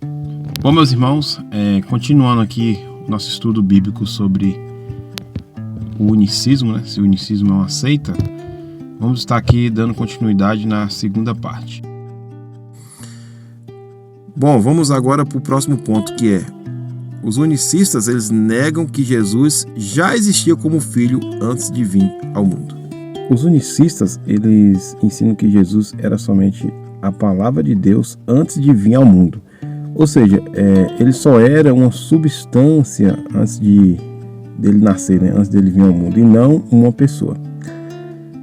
Bom, meus irmãos, continuando aqui nosso estudo bíblico sobre o unicismo, né? Se o unicismo é uma seita, vamos estar aqui dando continuidade na segunda parte. Bom, vamos agora para o próximo ponto, que é: os unicistas, eles negam que Jesus já existia como filho antes de vir ao mundo. Os unicistas, eles ensinam que Jesus era somente a palavra de Deus antes de vir ao mundo. Ou seja, ele só era uma substância antes dele nascer, né? Antes dele vir ao mundo, e não uma pessoa.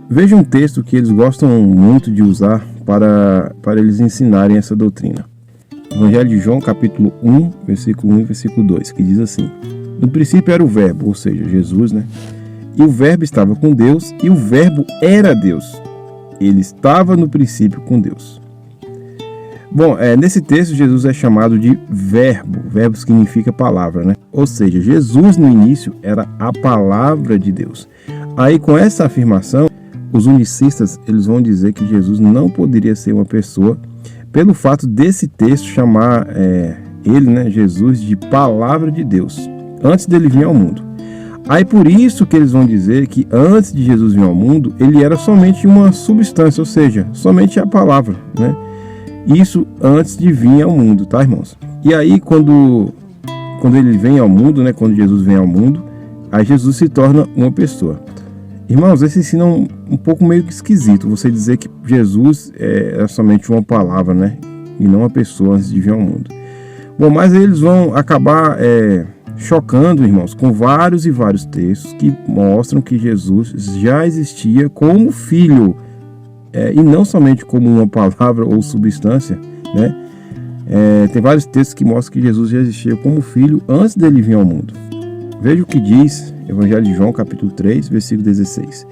Veja um texto que eles gostam muito de usar para eles ensinarem essa doutrina. Evangelho de João, capítulo 1, versículo 1 e versículo 2, que diz assim: no princípio era o verbo, ou seja, Jesus, né? E o verbo estava com Deus, e o verbo era Deus. Ele estava no princípio com Deus. Bom, nesse texto Jesus é chamado de verbo. Verbo significa palavra, né? Ou seja, Jesus no início era a palavra de Deus. Aí, com essa afirmação, os unicistas, eles vão dizer que Jesus não poderia ser uma pessoa, pelo fato desse texto chamar ele, né, Jesus, de palavra de Deus, antes dele vir ao mundo. Aí por isso que eles vão dizer que antes de Jesus vir ao mundo, ele era somente uma substância, ou seja, somente a palavra, né? Isso antes de vir ao mundo, tá, irmãos? E aí quando ele vem ao mundo, né, quando Jesus vem ao mundo, aí Jesus se torna uma pessoa. Irmãos, esse ensino é um pouco meio que esquisito, você dizer que Jesus é somente uma palavra, né? E não uma pessoa antes de vir ao mundo. Bom, mas eles vão acabar chocando, irmãos, com vários e vários textos que mostram que Jesus já existia como filho, e não somente como uma palavra ou substância, né? Tem vários textos que mostram que Jesus já existia como filho antes dele vir ao mundo. Veja o que diz Evangelho de João, capítulo 3, versículo 16,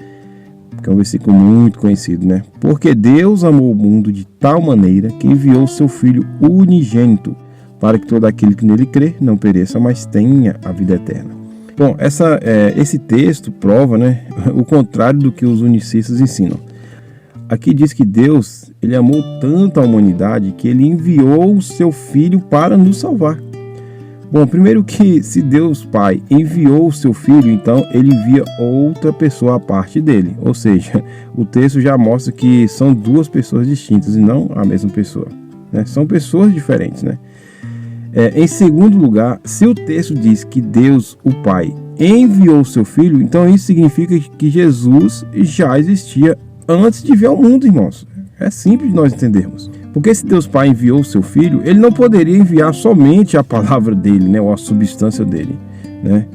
que é um versículo muito conhecido, né? Porque Deus amou o mundo de tal maneira que enviou o seu Filho unigênito, para que todo aquele que nele crê não pereça, mas tenha a vida eterna. Bom, esse texto prova, né, o contrário do que os unicistas ensinam. Aqui diz que Deus, ele amou tanto a humanidade que ele enviou o seu Filho para nos salvar. Bom, primeiro que se Deus Pai enviou o seu Filho, então ele envia outra pessoa à parte dele. Ou seja, o texto já mostra que são duas pessoas distintas e não a mesma pessoa, né? São pessoas diferentes, né? Em segundo lugar, se o texto diz que Deus, o Pai, enviou o seu Filho, então isso significa que Jesus já existia antes de vir ao mundo, irmãos. É simples de nós entendermos. Porque se Deus Pai enviou o seu Filho, ele não poderia enviar somente a palavra dele, né, ou a substância dele, né?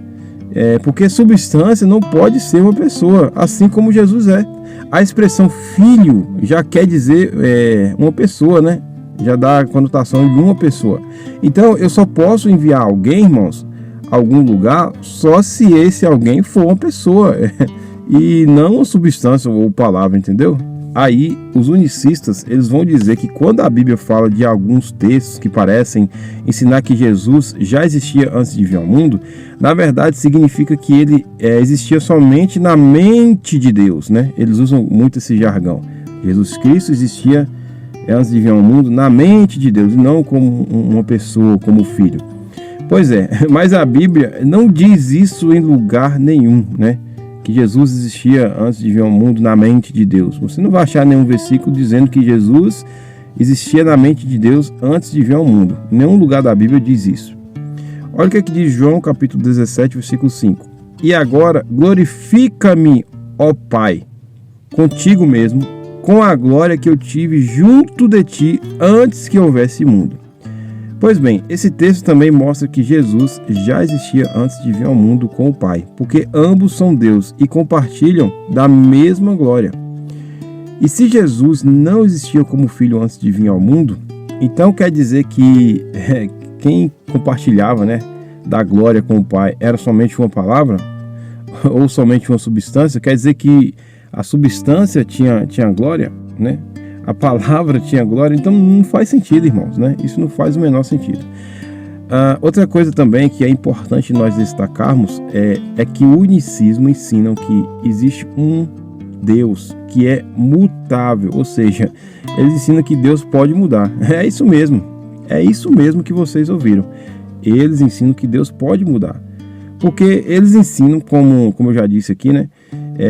Porque substância não pode ser uma pessoa, assim como Jesus é. A expressão filho já quer dizer uma pessoa, né? Já dá a conotação de uma pessoa. Então eu só posso enviar alguém, irmãos, a algum lugar, só se esse alguém for uma pessoa e não uma substância ou palavra, entendeu? Aí os unicistas, eles vão dizer que quando a Bíblia fala de alguns textos que parecem ensinar que Jesus já existia antes de vir ao mundo, na verdade significa que ele existia somente na mente de Deus, né? Eles usam muito esse jargão. Jesus Cristo existia antes de vir ao mundo na mente de Deus, e não como uma pessoa, como filho. Pois mas a Bíblia não diz isso em lugar nenhum, né? Que Jesus existia antes de vir ao mundo na mente de Deus. Você não vai achar nenhum versículo dizendo que Jesus existia na mente de Deus antes de vir ao mundo. Em nenhum lugar da Bíblia diz isso. Olha o que diz João, capítulo 17, versículo 5. E agora glorifica-me, ó Pai, contigo mesmo, com a glória que eu tive junto de ti antes que houvesse mundo. Pois bem, esse texto também mostra que Jesus já existia antes de vir ao mundo com o Pai, porque ambos são Deus e compartilham da mesma glória. E se Jesus não existia como filho antes de vir ao mundo, então quer dizer que quem compartilhava, né, da glória com o Pai era somente uma palavra ou somente uma substância? Quer dizer que a substância tinha glória, né? A palavra tinha glória, então não faz sentido, irmãos, né? Isso não faz o menor sentido. Outra coisa também que é importante nós destacarmos é que o unicismo ensina que existe um Deus que é mutável, ou seja, eles ensinam que Deus pode mudar. É isso mesmo. É isso mesmo que vocês ouviram. Eles ensinam que Deus pode mudar. Porque eles ensinam, como eu já disse aqui, né?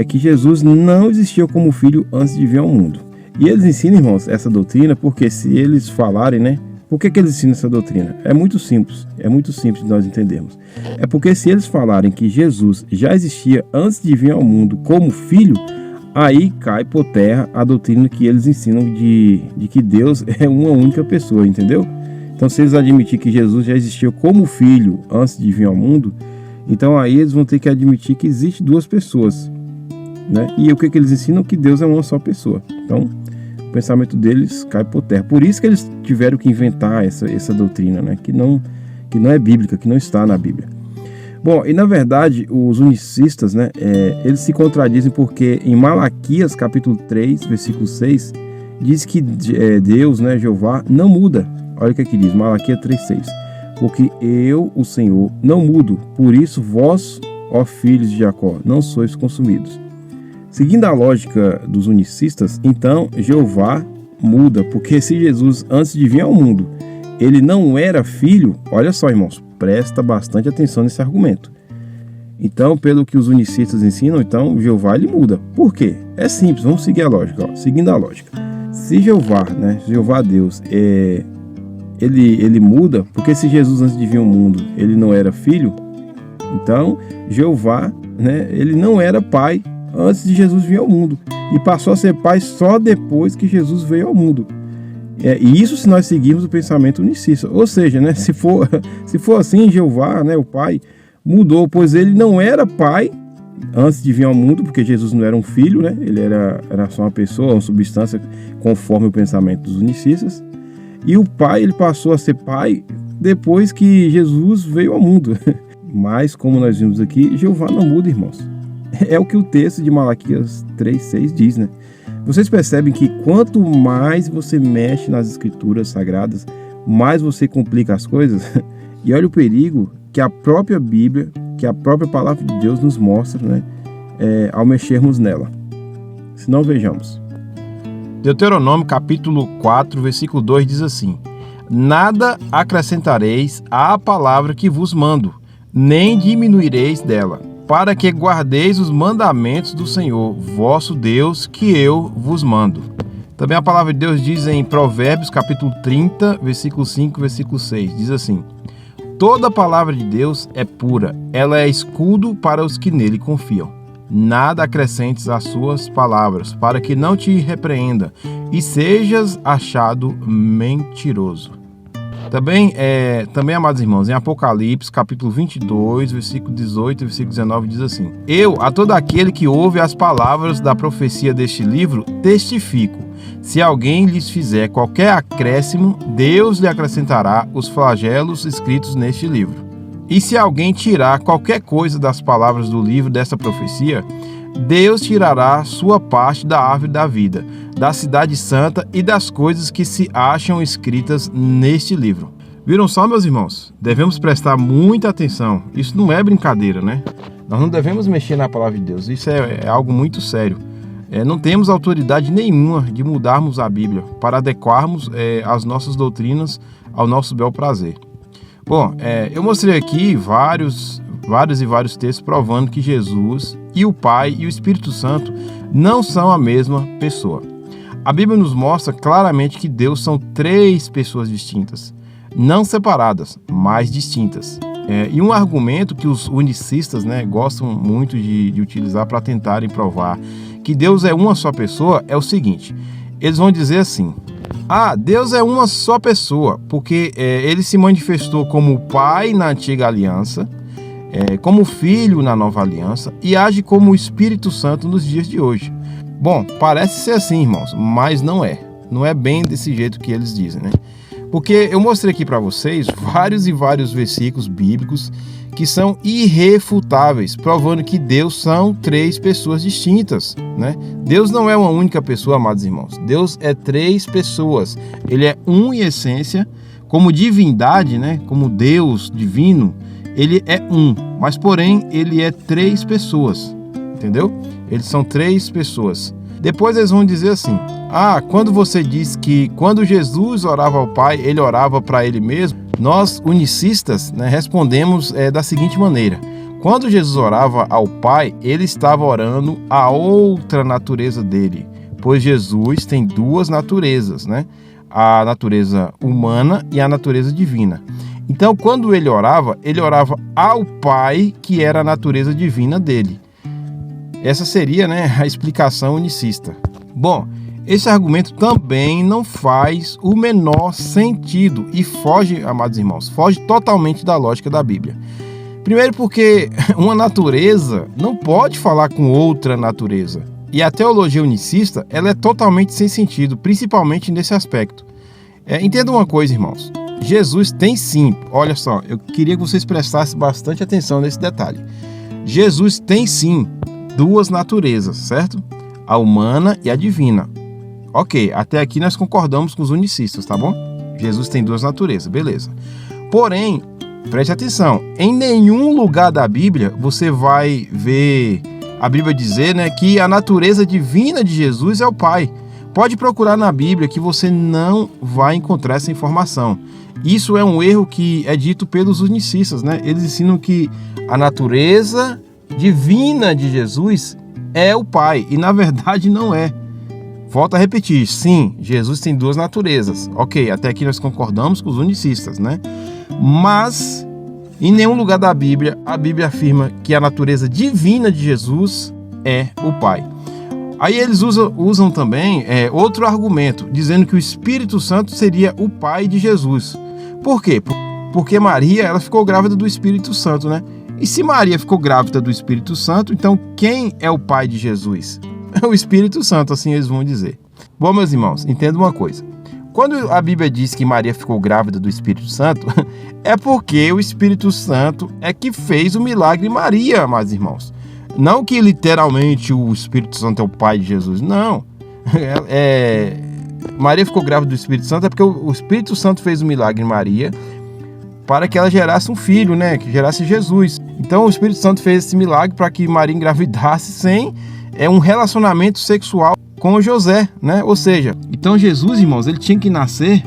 Que Jesus não existiu como filho antes de vir ao mundo. E eles ensinam, irmãos, essa doutrina porque se eles falarem, né? Por que eles ensinam essa doutrina? É muito simples de nós entendermos. É porque se eles falarem que Jesus já existia antes de vir ao mundo como filho, aí cai por terra a doutrina que eles ensinam de que Deus é uma única pessoa, entendeu? Então, se eles admitirem que Jesus já existiu como filho antes de vir ao mundo, então aí eles vão ter que admitir que existe duas pessoas, né? E o que eles ensinam? Que Deus é uma só pessoa. Então, o pensamento deles cai por terra. Por isso que eles tiveram que inventar essa doutrina, né? Que não é bíblica, que não está na Bíblia. Bom, e na verdade, os unicistas, né? Eles se contradizem porque em Malaquias, capítulo 3, versículo 6, diz que Deus, né, Jeová, não muda. Olha o que aqui diz, Malaquias 3,6. Porque eu, o Senhor, não mudo, por isso vós, ó filhos de Jacó, não sois consumidos. Seguindo a lógica dos unicistas, então Jeová muda, porque se Jesus, antes de vir ao mundo, ele não era filho, olha só, irmãos, presta bastante atenção nesse argumento. Então, pelo que os unicistas ensinam, então Jeová ele muda. Por quê? É simples, vamos seguir a lógica. Seguindo a lógica. Se Jeová, né, Jeová Deus, ele muda, porque se Jesus antes de vir ao mundo, ele não era filho, então Jeová, né, ele não era pai antes de Jesus vir ao mundo e passou a ser pai só depois que Jesus veio ao mundo. E isso se nós seguirmos o pensamento unicista. Ou seja, né, se for assim, Jeová, né, o pai, mudou, pois ele não era pai antes de vir ao mundo, porque Jesus não era um filho, né, ele era só uma pessoa, uma substância, conforme o pensamento dos unicistas. E o pai, ele passou a ser pai depois que Jesus veio ao mundo. Mas, como nós vimos aqui, Jeová não muda, irmãos. É o que o texto de Malaquias 3,6 diz, né? Vocês percebem que quanto mais você mexe nas escrituras sagradas, mais você complica as coisas? E olha o perigo que a própria Bíblia, que a própria palavra de Deus nos mostra, né? Ao mexermos nela. Se não, vejamos. Deuteronômio capítulo 4, versículo 2 diz assim: Nada acrescentareis à palavra que vos mando, nem diminuireis dela, para que guardeis os mandamentos do Senhor, vosso Deus, que eu vos mando. Também a palavra de Deus diz em Provérbios, capítulo 30, versículo 5, versículo 6, diz assim: Toda a palavra de Deus é pura, ela é escudo para os que nele confiam. Nada acrescentes às suas palavras, para que não te repreenda e sejas achado mentiroso. Também, amados irmãos, em Apocalipse, capítulo 22, versículo 18 e versículo 19, diz assim: Eu, a todo aquele que ouve as palavras da profecia deste livro, testifico. Se alguém lhes fizer qualquer acréscimo, Deus lhe acrescentará os flagelos escritos neste livro. E se alguém tirar qualquer coisa das palavras do livro desta profecia, Deus tirará sua parte da árvore da vida, da cidade santa e das coisas que se acham escritas neste livro. Viram só, meus irmãos? Devemos prestar muita atenção. Isso não é brincadeira, né? Nós não devemos mexer na palavra de Deus. Isso é algo muito sério. Não temos autoridade nenhuma de mudarmos a Bíblia para adequarmos as nossas doutrinas ao nosso bel prazer. Bom, eu mostrei aqui vários textos provando que Jesus e o Pai e o Espírito Santo não são a mesma pessoa. A Bíblia nos mostra claramente que Deus são três pessoas distintas, não separadas, mas distintas. E um argumento que os unicistas, né, gostam muito de utilizar para tentarem provar que Deus é uma só pessoa é o seguinte: eles vão dizer assim: Deus é uma só pessoa, porque ele se manifestou como Pai na antiga aliança, como Filho na nova aliança e age como o Espírito Santo nos dias de hoje. Bom, parece ser assim, irmãos, mas não é. Não é bem desse jeito que eles dizem, né? Porque eu mostrei aqui para vocês vários e vários versículos bíblicos que são irrefutáveis, provando que Deus são três pessoas distintas, né? Deus não é uma única pessoa, amados irmãos. Deus é três pessoas. Ele é um em essência, como divindade, né? Como Deus divino, ele é um, mas porém ele é três pessoas, entendeu? Eles são três pessoas. Depois eles vão dizer assim: quando você diz que quando Jesus orava ao Pai, ele orava para ele mesmo, nós unicistas, né, respondemos da seguinte maneira: quando Jesus orava ao Pai, ele estava orando a outra natureza dele, pois Jesus tem duas naturezas, né? A natureza humana e a natureza divina. Então, quando ele orava ao Pai, que era a natureza divina dele. Essa seria, né, a explicação unicista. Bom, esse argumento também não faz o menor sentido e foge, amados irmãos, foge totalmente da lógica da Bíblia. Primeiro porque uma natureza não pode falar com outra natureza. E a teologia unicista, ela é totalmente sem sentido, principalmente nesse aspecto. Entenda uma coisa, irmãos. Jesus tem sim, olha só, eu queria que vocês prestassem bastante atenção nesse detalhe. Jesus tem sim duas naturezas, certo? A humana e a divina. Ok, até aqui nós concordamos com os unicistas, tá bom? Jesus tem duas naturezas, beleza. Porém, preste atenção, em nenhum lugar da Bíblia você vai ver a Bíblia dizer, né, que a natureza divina de Jesus é o Pai. Pode procurar na Bíblia que você não vai encontrar essa informação. Isso é um erro que é dito pelos unicistas, né? Eles ensinam que a natureza divina de Jesus é o Pai, e na verdade não é. Volto a repetir, sim, Jesus tem duas naturezas. Ok, até aqui nós concordamos com os unicistas, né? Mas em nenhum lugar da Bíblia, a Bíblia afirma que a natureza divina de Jesus é o Pai. Aí eles usam também outro argumento, dizendo que o Espírito Santo seria o Pai de Jesus. Por quê? Porque Maria, ela ficou grávida do Espírito Santo, né? E se Maria ficou grávida do Espírito Santo, então quem é o Pai de Jesus? É o Espírito Santo, assim eles vão dizer. Bom, meus irmãos, entenda uma coisa. Quando a Bíblia diz que Maria ficou grávida do Espírito Santo, é porque o Espírito Santo é que fez o milagre em Maria, meus irmãos. Não que literalmente o Espírito Santo é o Pai de Jesus, não. Maria ficou grávida do Espírito Santo é porque o Espírito Santo fez o milagre em Maria para que ela gerasse um filho, né? Que gerasse Jesus. Então o Espírito Santo fez esse milagre para que Maria engravidasse sem um relacionamento sexual com José, né? Ou seja, então Jesus, irmãos, ele tinha que nascer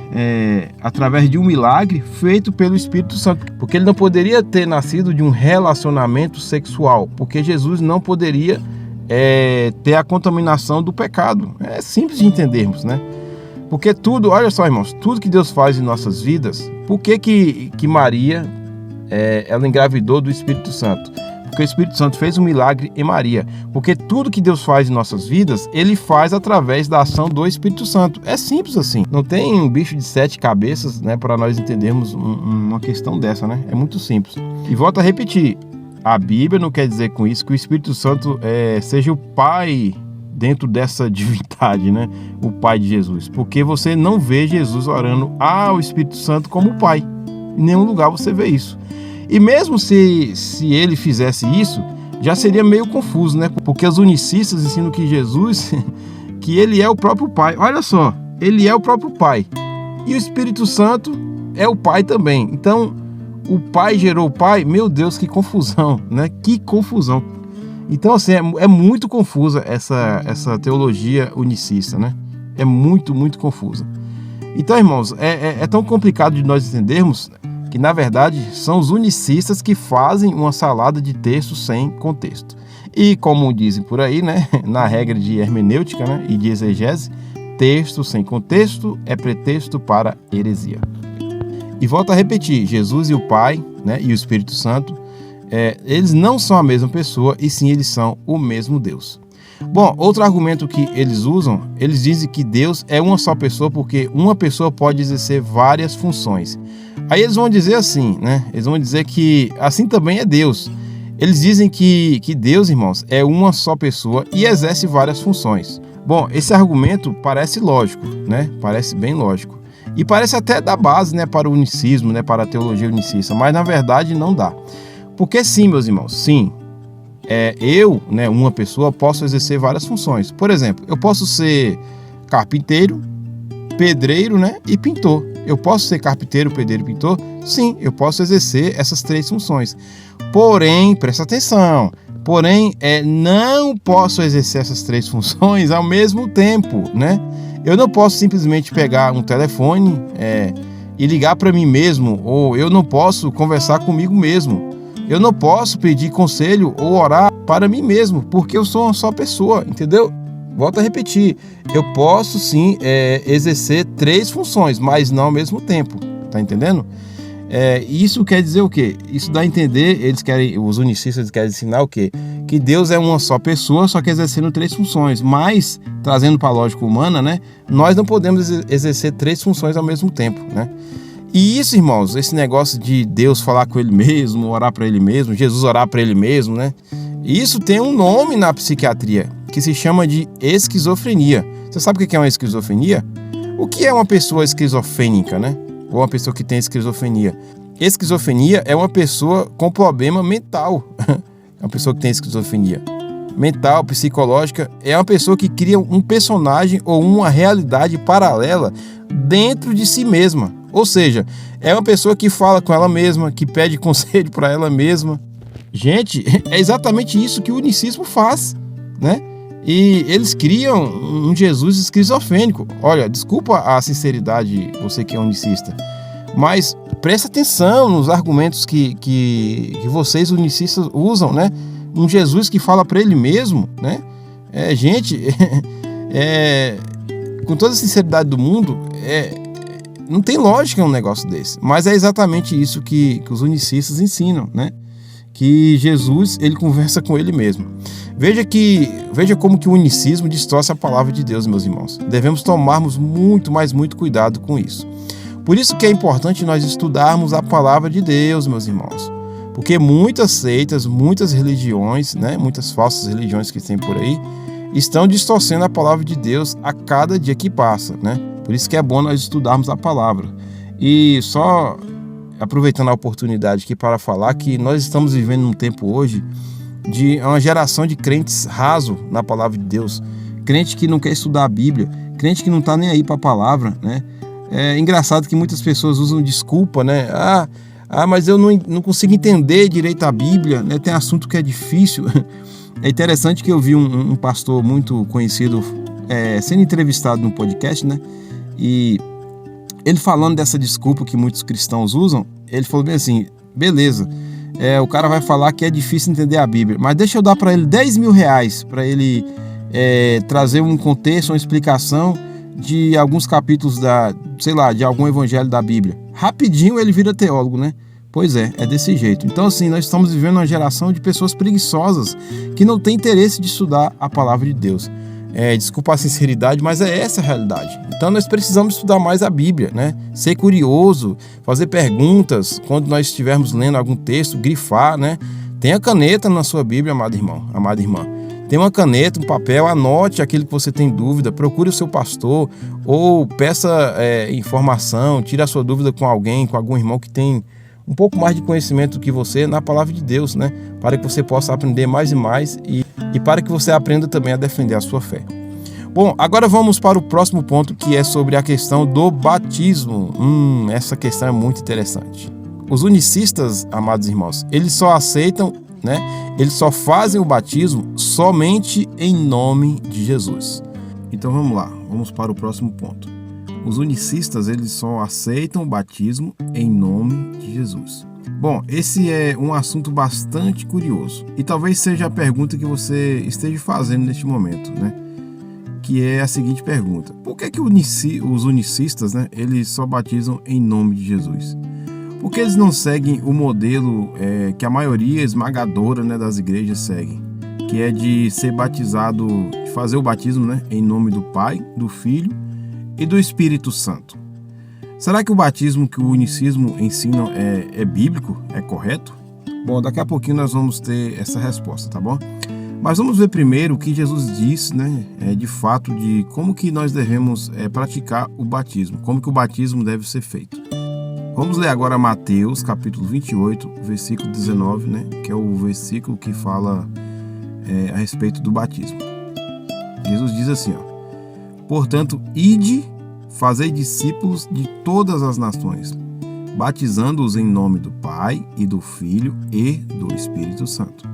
através de um milagre feito pelo Espírito Santo, porque ele não poderia ter nascido de um relacionamento sexual, porque Jesus não poderia ter a contaminação do pecado. É simples de entendermos, né? Porque tudo, olha só, irmãos, tudo que Deus faz em nossas vidas, por que Maria ela engravidou do Espírito Santo? Porque o Espírito Santo fez um milagre em Maria. Porque tudo que Deus faz em nossas vidas, ele faz através da ação do Espírito Santo. É simples assim. Não tem um bicho de 7 cabeças, né, para nós entendermos uma questão dessa, né? É muito simples. E volto a repetir, a Bíblia não quer dizer com isso que o Espírito Santo seja o Pai dentro dessa divindade, né? O Pai de Jesus. Porque você não vê Jesus orando ao Espírito Santo como Pai. Em nenhum lugar você vê isso. E mesmo se ele fizesse isso, já seria meio confuso, né? Porque os unicistas ensinam que Jesus, que ele é o próprio Pai. Olha só, ele é o próprio Pai. E o Espírito Santo é o Pai também. Então, o Pai gerou o Pai? Meu Deus, que confusão, né? Que confusão. Então, assim, é muito confusa essa teologia unicista, né? É muito, muito confusa. Então, irmãos, é tão complicado de nós entendermos que, na verdade, são os unicistas que fazem uma salada de textos sem contexto. E, como dizem por aí, né, na regra de hermenêutica, né, e de exegese, texto sem contexto é pretexto para heresia. E volto a repetir, Jesus e o Pai, né, e o Espírito Santo, eles não são a mesma pessoa, e sim eles são o mesmo Deus. Bom, outro argumento que eles usam, eles dizem que Deus é uma só pessoa porque uma pessoa pode exercer várias funções. Aí eles vão dizer assim, né? Eles vão dizer que assim também é Deus. Eles dizem que Deus, irmãos, é uma só pessoa e exerce várias funções. Bom, esse argumento parece lógico, né? Parece bem lógico. E parece até dar base, né, para o unicismo, né, para a teologia unicista, mas na verdade não dá. Porque sim, meus irmãos, sim. Eu, né, uma pessoa, posso exercer várias funções. Por exemplo, eu posso ser carpinteiro, pedreiro, né, e pintor. Eu posso ser carpinteiro, pedreiro e pintor? Sim, eu posso exercer essas 3 funções. Porém, presta atenção, Porém, não posso exercer essas 3 funções ao mesmo tempo, né? Eu não posso simplesmente pegar um telefone e ligar para mim mesmo, ou eu não posso conversar comigo mesmo. Eu não posso pedir conselho ou orar para mim mesmo, porque eu sou uma só pessoa, entendeu? Volto a repetir, eu posso sim exercer 3 funções, mas não ao mesmo tempo, tá entendendo? Isso quer dizer o quê? Isso dá a entender, os unicistas querem ensinar o quê? Que Deus é uma só pessoa, só que exercendo 3 funções, mas, trazendo para a lógica humana, né, nós não podemos exercer 3 funções ao mesmo tempo, né? E isso, irmãos, esse negócio de Deus falar com ele mesmo, orar para ele mesmo, Jesus orar para ele mesmo, né? Isso tem um nome na psiquiatria, que se chama de esquizofrenia. Você sabe o que é uma esquizofrenia? O que é uma pessoa esquizofrênica, né? Ou uma pessoa que tem esquizofrenia? Esquizofrenia é uma pessoa com problema mental. É uma pessoa que tem esquizofrenia mental, psicológica. É uma pessoa que cria um personagem ou uma realidade paralela dentro de si mesma. Ou seja, é uma pessoa que fala com ela mesma, que pede conselho para ela mesma. Gente, é exatamente isso que o unicismo faz, né? E eles criam um Jesus esquizofrênico. Olha, desculpa a sinceridade, você que é unicista, mas presta atenção nos argumentos que vocês unicistas usam, né? Um Jesus que fala para ele mesmo, né? Gente, com toda a sinceridade do mundo, não tem lógica um negócio desse. Mas é exatamente isso que os unicistas ensinam, né? Que Jesus, ele conversa com ele mesmo. Veja como que o unicismo distorce a palavra de Deus, meus irmãos. Devemos tomarmos muito cuidado com isso. Por isso que é importante nós estudarmos a palavra de Deus, meus irmãos. Porque muitas seitas, muitas religiões, né, muitas falsas religiões que tem por aí, estão distorcendo a palavra de Deus a cada dia que passa, né? Por isso que é bom nós estudarmos a palavra. E só aproveitando a oportunidade aqui para falar que nós estamos vivendo um tempo hoje de uma geração de crentes raso na palavra de Deus, crente que não quer estudar a Bíblia, crente que não está nem aí para a palavra, né? É engraçado que muitas pessoas usam desculpa, né? Mas eu não consigo entender direito a Bíblia, né? Tem assunto que é difícil. É interessante que eu vi um pastor muito conhecido sendo entrevistado no podcast, né? E ele falando dessa desculpa que muitos cristãos usam, ele falou bem assim, beleza, o cara vai falar que é difícil entender a Bíblia, mas deixa eu dar para ele R$10.000 para ele trazer um contexto, uma explicação de alguns capítulos de algum evangelho da Bíblia. Rapidinho ele vira teólogo, né? Pois é desse jeito. Então assim, nós estamos vivendo uma geração de pessoas preguiçosas que não têm interesse de estudar a palavra de Deus. Desculpa a sinceridade, mas é essa a realidade. Então nós precisamos estudar mais a Bíblia, né? Ser curioso, fazer perguntas quando nós estivermos lendo algum texto, grifar, né? Tenha caneta na sua Bíblia, amado irmão, amada irmã. Tenha uma caneta, um papel, anote aquilo que você tem dúvida, procure o seu pastor ou peça informação, tire a sua dúvida com alguém, com algum irmão que tem um pouco mais de conhecimento do que você na palavra de Deus, né? Para que você possa aprender mais e mais e para que você aprenda também a defender a sua fé. Bom, agora vamos para o próximo ponto, que é sobre a questão do batismo. Essa questão é muito interessante. Os unicistas, amados irmãos, eles só aceitam, né? Eles só fazem o batismo somente em nome de Jesus. Então vamos lá, vamos para o próximo ponto. Os unicistas, eles só aceitam o batismo em nome de Jesus. Bom, esse é um assunto bastante curioso e talvez seja a pergunta que você esteja fazendo neste momento, né? Que é a seguinte pergunta: por que os unicistas, né, eles só batizam em nome de Jesus? Por que eles não seguem o modelo que a maioria esmagadora, né, das igrejas seguem? Que é de ser batizado, de fazer o batismo, né, em nome do Pai, do Filho e do Espírito Santo. Será que o batismo que o unicismo ensina é bíblico? É correto? Bom, daqui a pouquinho nós vamos ter essa resposta, tá bom? Mas vamos ver primeiro o que Jesus disse, né? De fato, de como que nós devemos praticar o batismo, como que o batismo deve ser feito. Vamos ler agora Mateus, capítulo 28, versículo 19, né? Que é o versículo que fala a respeito do batismo. Jesus diz assim, ó: portanto, ide, fazei discípulos de todas as nações, batizando-os em nome do Pai e do Filho e do Espírito Santo,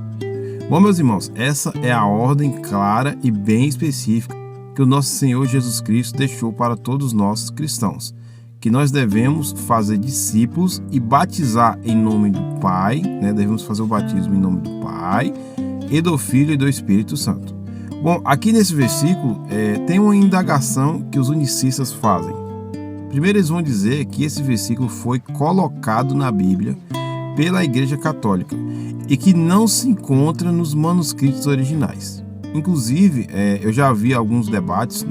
Bom, meus irmãos, essa é a ordem clara e bem específica que o nosso Senhor Jesus Cristo deixou para todos nós cristãos, que nós devemos fazer discípulos e batizar em nome do Pai, devemos fazer o batismo em nome do Pai, e do Filho e do Espírito Santo. Bom, aqui nesse versículo tem uma indagação que os unicistas fazem. Primeiro eles vão dizer que esse versículo foi colocado na Bíblia pela Igreja Católica e que não se encontra nos manuscritos originais. Inclusive, eu já vi alguns debates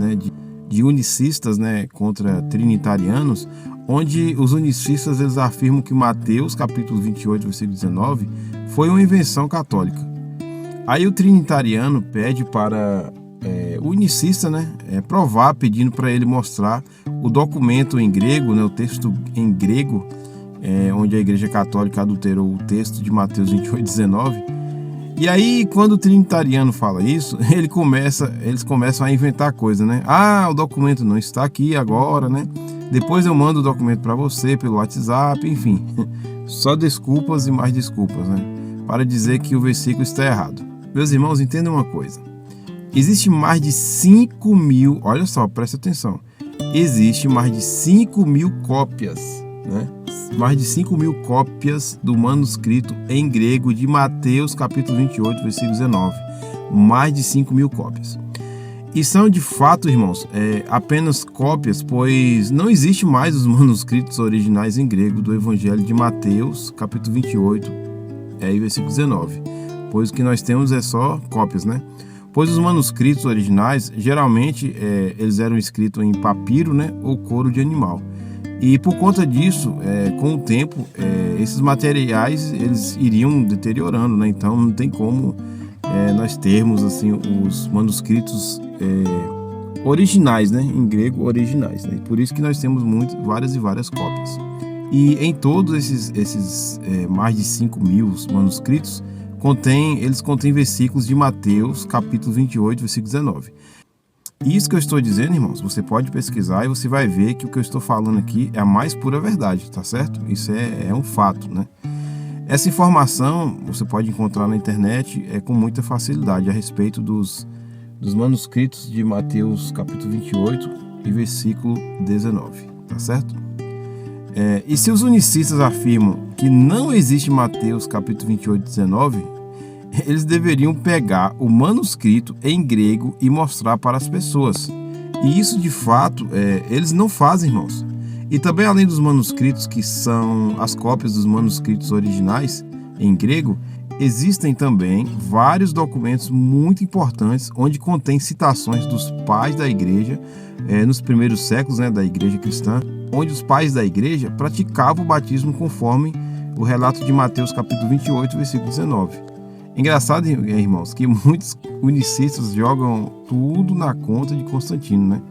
de unicistas contra trinitarianos, onde os unicistas eles afirmam que Mateus, capítulo 28, versículo 19, foi uma invenção católica. Aí o trinitariano pede para o unicista provar, pedindo para ele mostrar o documento em grego, o texto em grego, onde a Igreja Católica adulterou o texto de Mateus 28, 19. E aí, quando o trinitariano fala isso, eles começam a inventar coisa, o documento não está aqui agora, Depois eu mando o documento para você pelo WhatsApp, enfim. Só desculpas e mais desculpas, para dizer que o versículo está errado. Meus irmãos, entendam uma coisa. Existe mais de 5 mil, olha só, presta atenção. Existe mais de 5 mil cópias, mais de 5 mil cópias do manuscrito em grego de Mateus, capítulo 28, versículo 19. Mais de 5 mil cópias. E são, de fato, irmãos, apenas cópias, pois não existe mais os manuscritos originais em grego do Evangelho de Mateus, capítulo 28, versículo 19. Pois o que nós temos é só cópias, Pois os manuscritos originais, geralmente, eles eram escritos em papiro, ou couro de animal. E por conta disso, com o tempo, esses materiais eles iriam deteriorando, Então não tem como nós termos assim os manuscritos originais, em grego originais. Por isso que nós temos várias e várias cópias. E em todos esses mais de 5 mil manuscritos, eles contêm versículos de Mateus, capítulo 28, versículo 19. Isso que eu estou dizendo, irmãos, você pode pesquisar e você vai ver que o que eu estou falando aqui é a mais pura verdade, tá certo? Isso é um fato, Essa informação você pode encontrar na internet com muita facilidade a respeito dos manuscritos de Mateus, capítulo 28 e versículo 19, tá certo? E se os unicistas afirmam que não existe Mateus, capítulo 28, 19, eles deveriam pegar o manuscrito em grego e mostrar para as pessoas. E isso, de fato, eles não fazem, irmãos. E também, além dos manuscritos, que são as cópias dos manuscritos originais em grego, existem também vários documentos muito importantes onde contém citações dos pais da igreja nos primeiros séculos da igreja cristã, onde os pais da igreja praticavam o batismo conforme o relato de Mateus capítulo 28, versículo 19. Engraçado, irmãos, que muitos unicistas jogam tudo na conta de Constantino,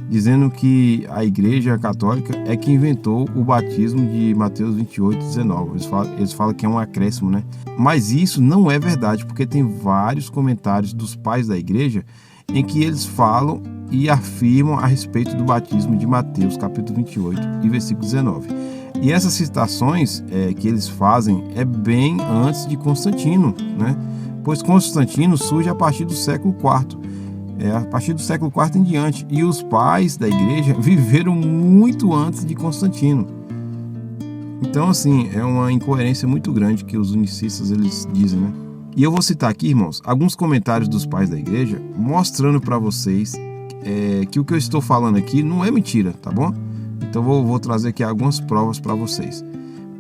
dizendo que a igreja católica é que inventou o batismo de Mateus 28, 19. Eles falam que é um acréscimo, Mas isso não é verdade, porque tem vários comentários dos pais da igreja em que eles falam e afirmam a respeito do batismo de Mateus, capítulo 28 e versículo 19. E essas citações que eles fazem bem antes de Constantino, Pois Constantino surge a partir do século IV. A partir do século IV em diante. E os pais da igreja viveram muito antes de Constantino. Então, assim, é uma incoerência muito grande que os unicistas eles dizem, E eu vou citar aqui, irmãos, alguns comentários dos pais da igreja, mostrando para vocês que o que eu estou falando aqui não é mentira, tá bom? Então vou trazer aqui algumas provas para vocês.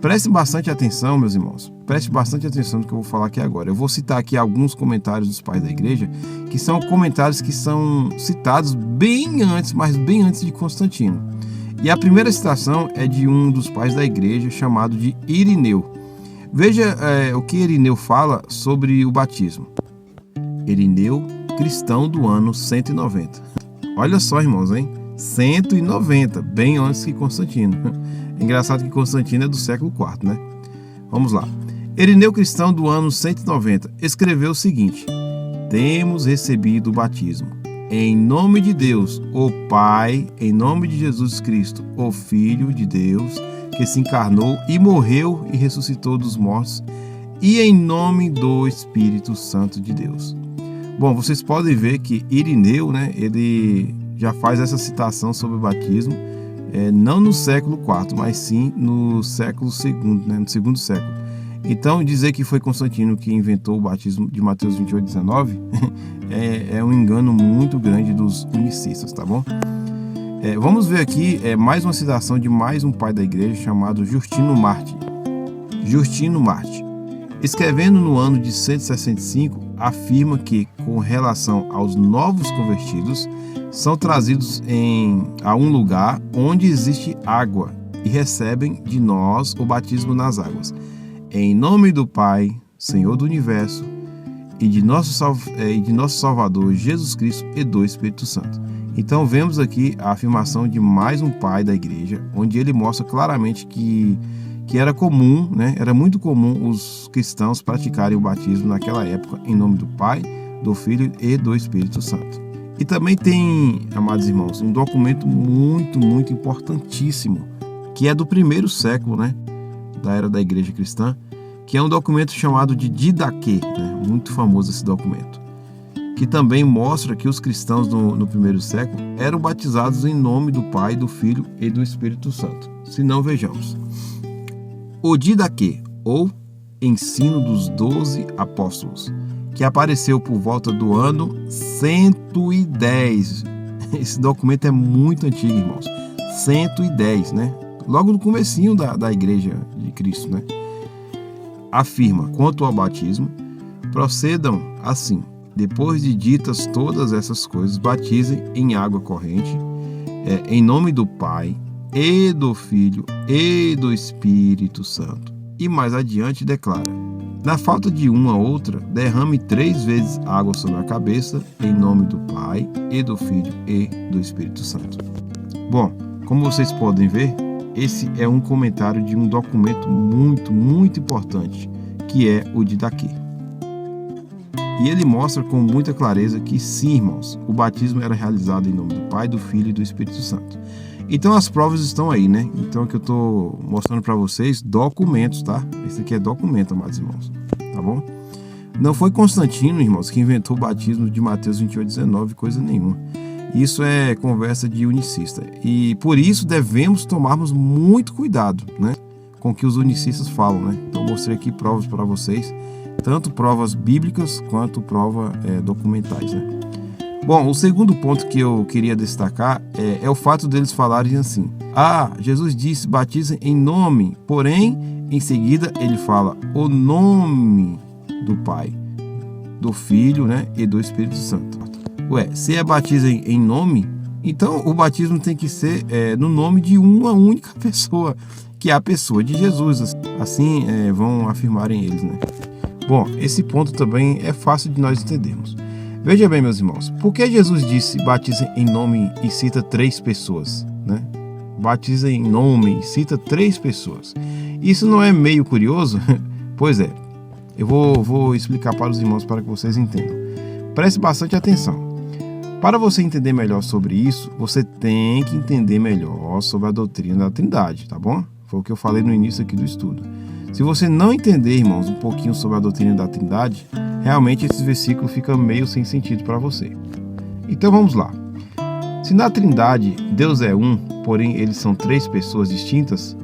Prestem bastante atenção, meus irmãos. Preste bastante atenção no que eu vou falar aqui agora. Eu vou citar aqui alguns comentários dos pais da igreja, que são comentários que são citados bem antes, mas bem antes de Constantino. E a primeira citação é de um dos pais da igreja, chamado de Irineu. Veja o que Irineu fala sobre o batismo. Irineu, cristão do ano 190. Olha só, irmãos, 190, bem antes que Constantino. Engraçado que Constantino é do século IV, Vamos lá. Irineu, cristão do ano 190, escreveu o seguinte: temos recebido o batismo em nome de Deus, o Pai, em nome de Jesus Cristo, o Filho de Deus, que se encarnou e morreu e ressuscitou dos mortos, e em nome do Espírito Santo de Deus. Bom, vocês podem ver que Irineu, né, ele já faz essa citação sobre o batismo, não no século IV, mas sim no século II, né, no segundo século. Então, dizer que foi Constantino que inventou o batismo de Mateus 28:19 é um engano muito grande dos unicistas, tá bom? Vamos ver aqui mais uma citação de mais um pai da igreja chamado Justino Marte. Justino Marte, escrevendo no ano de 165, afirma que, com relação aos novos convertidos, são trazidos a um lugar onde existe água e recebem de nós o batismo nas águas. Em nome do Pai, Senhor do Universo, e de nosso Salvador Jesus Cristo e do Espírito Santo. Então vemos aqui a afirmação de mais um pai da igreja, onde ele mostra claramente que era comum, né? Era muito comum os cristãos praticarem o batismo naquela época em nome do Pai, do Filho e do Espírito Santo. E também tem, amados irmãos, um documento muito, muito importantíssimo, que é do primeiro século, né? Da era da igreja cristã, que é um documento chamado de Didaquê, né? Muito famoso esse documento, que também mostra que os cristãos no primeiro século eram batizados em nome do Pai, do Filho e do Espírito Santo. Se não, vejamos. O Didaquê, ou Ensino dos 12 Apóstolos, que apareceu por volta do ano 110. Esse documento é muito antigo, irmãos. 110, né? Logo no comecinho da igreja de Cristo, né? Afirma, quanto ao batismo, procedam assim: depois de ditas todas essas coisas, batizem em água corrente, em nome do Pai, e do Filho, e do Espírito Santo. E mais adiante declara: na falta de uma ou outra, derrame 3 vezes água sobre a cabeça, em nome do Pai, e do Filho, e do Espírito Santo. Bom, como vocês podem ver, esse é um comentário de um documento muito, muito importante, que é o Didaquê. E ele mostra com muita clareza que sim, irmãos, o batismo era realizado em nome do Pai, do Filho e do Espírito Santo. Então as provas estão aí, né? Então o que eu estou mostrando para vocês, documentos, tá? Esse aqui é documento, amados irmãos, tá bom? Não foi Constantino, irmãos, que inventou o batismo de Mateus 28:19, coisa nenhuma. Isso é conversa de unicista. E por isso devemos tomarmos muito cuidado, né, com o que os unicistas falam, né? Então eu mostrei aqui provas para vocês, tanto provas bíblicas quanto provas documentais, né? Bom, o segundo ponto que eu queria destacar é o fato deles falarem assim: Jesus disse, batizem em nome, porém, em seguida ele fala o nome do Pai, do Filho, né, e do Espírito Santo. Se é batizem em nome, então o batismo tem que ser no nome de uma única pessoa, que é a pessoa de Jesus. Assim vão afirmarem eles, né? Bom, esse ponto também é fácil de nós entendermos. Veja bem, meus irmãos, por que Jesus disse batizem em nome e cita 3 pessoas, né? Batizem em nome e cita 3 pessoas. Isso não é meio curioso? Pois é, eu vou explicar para os irmãos para que vocês entendam. Preste bastante atenção. Para você entender melhor sobre isso, você tem que entender melhor sobre a doutrina da Trindade, tá bom? Foi o que eu falei no início aqui do estudo. Se você não entender, irmãos, um pouquinho sobre a doutrina da Trindade, realmente esse versículo fica meio sem sentido para você. Então vamos lá. Se na Trindade Deus é um, porém eles são 3 pessoas distintas,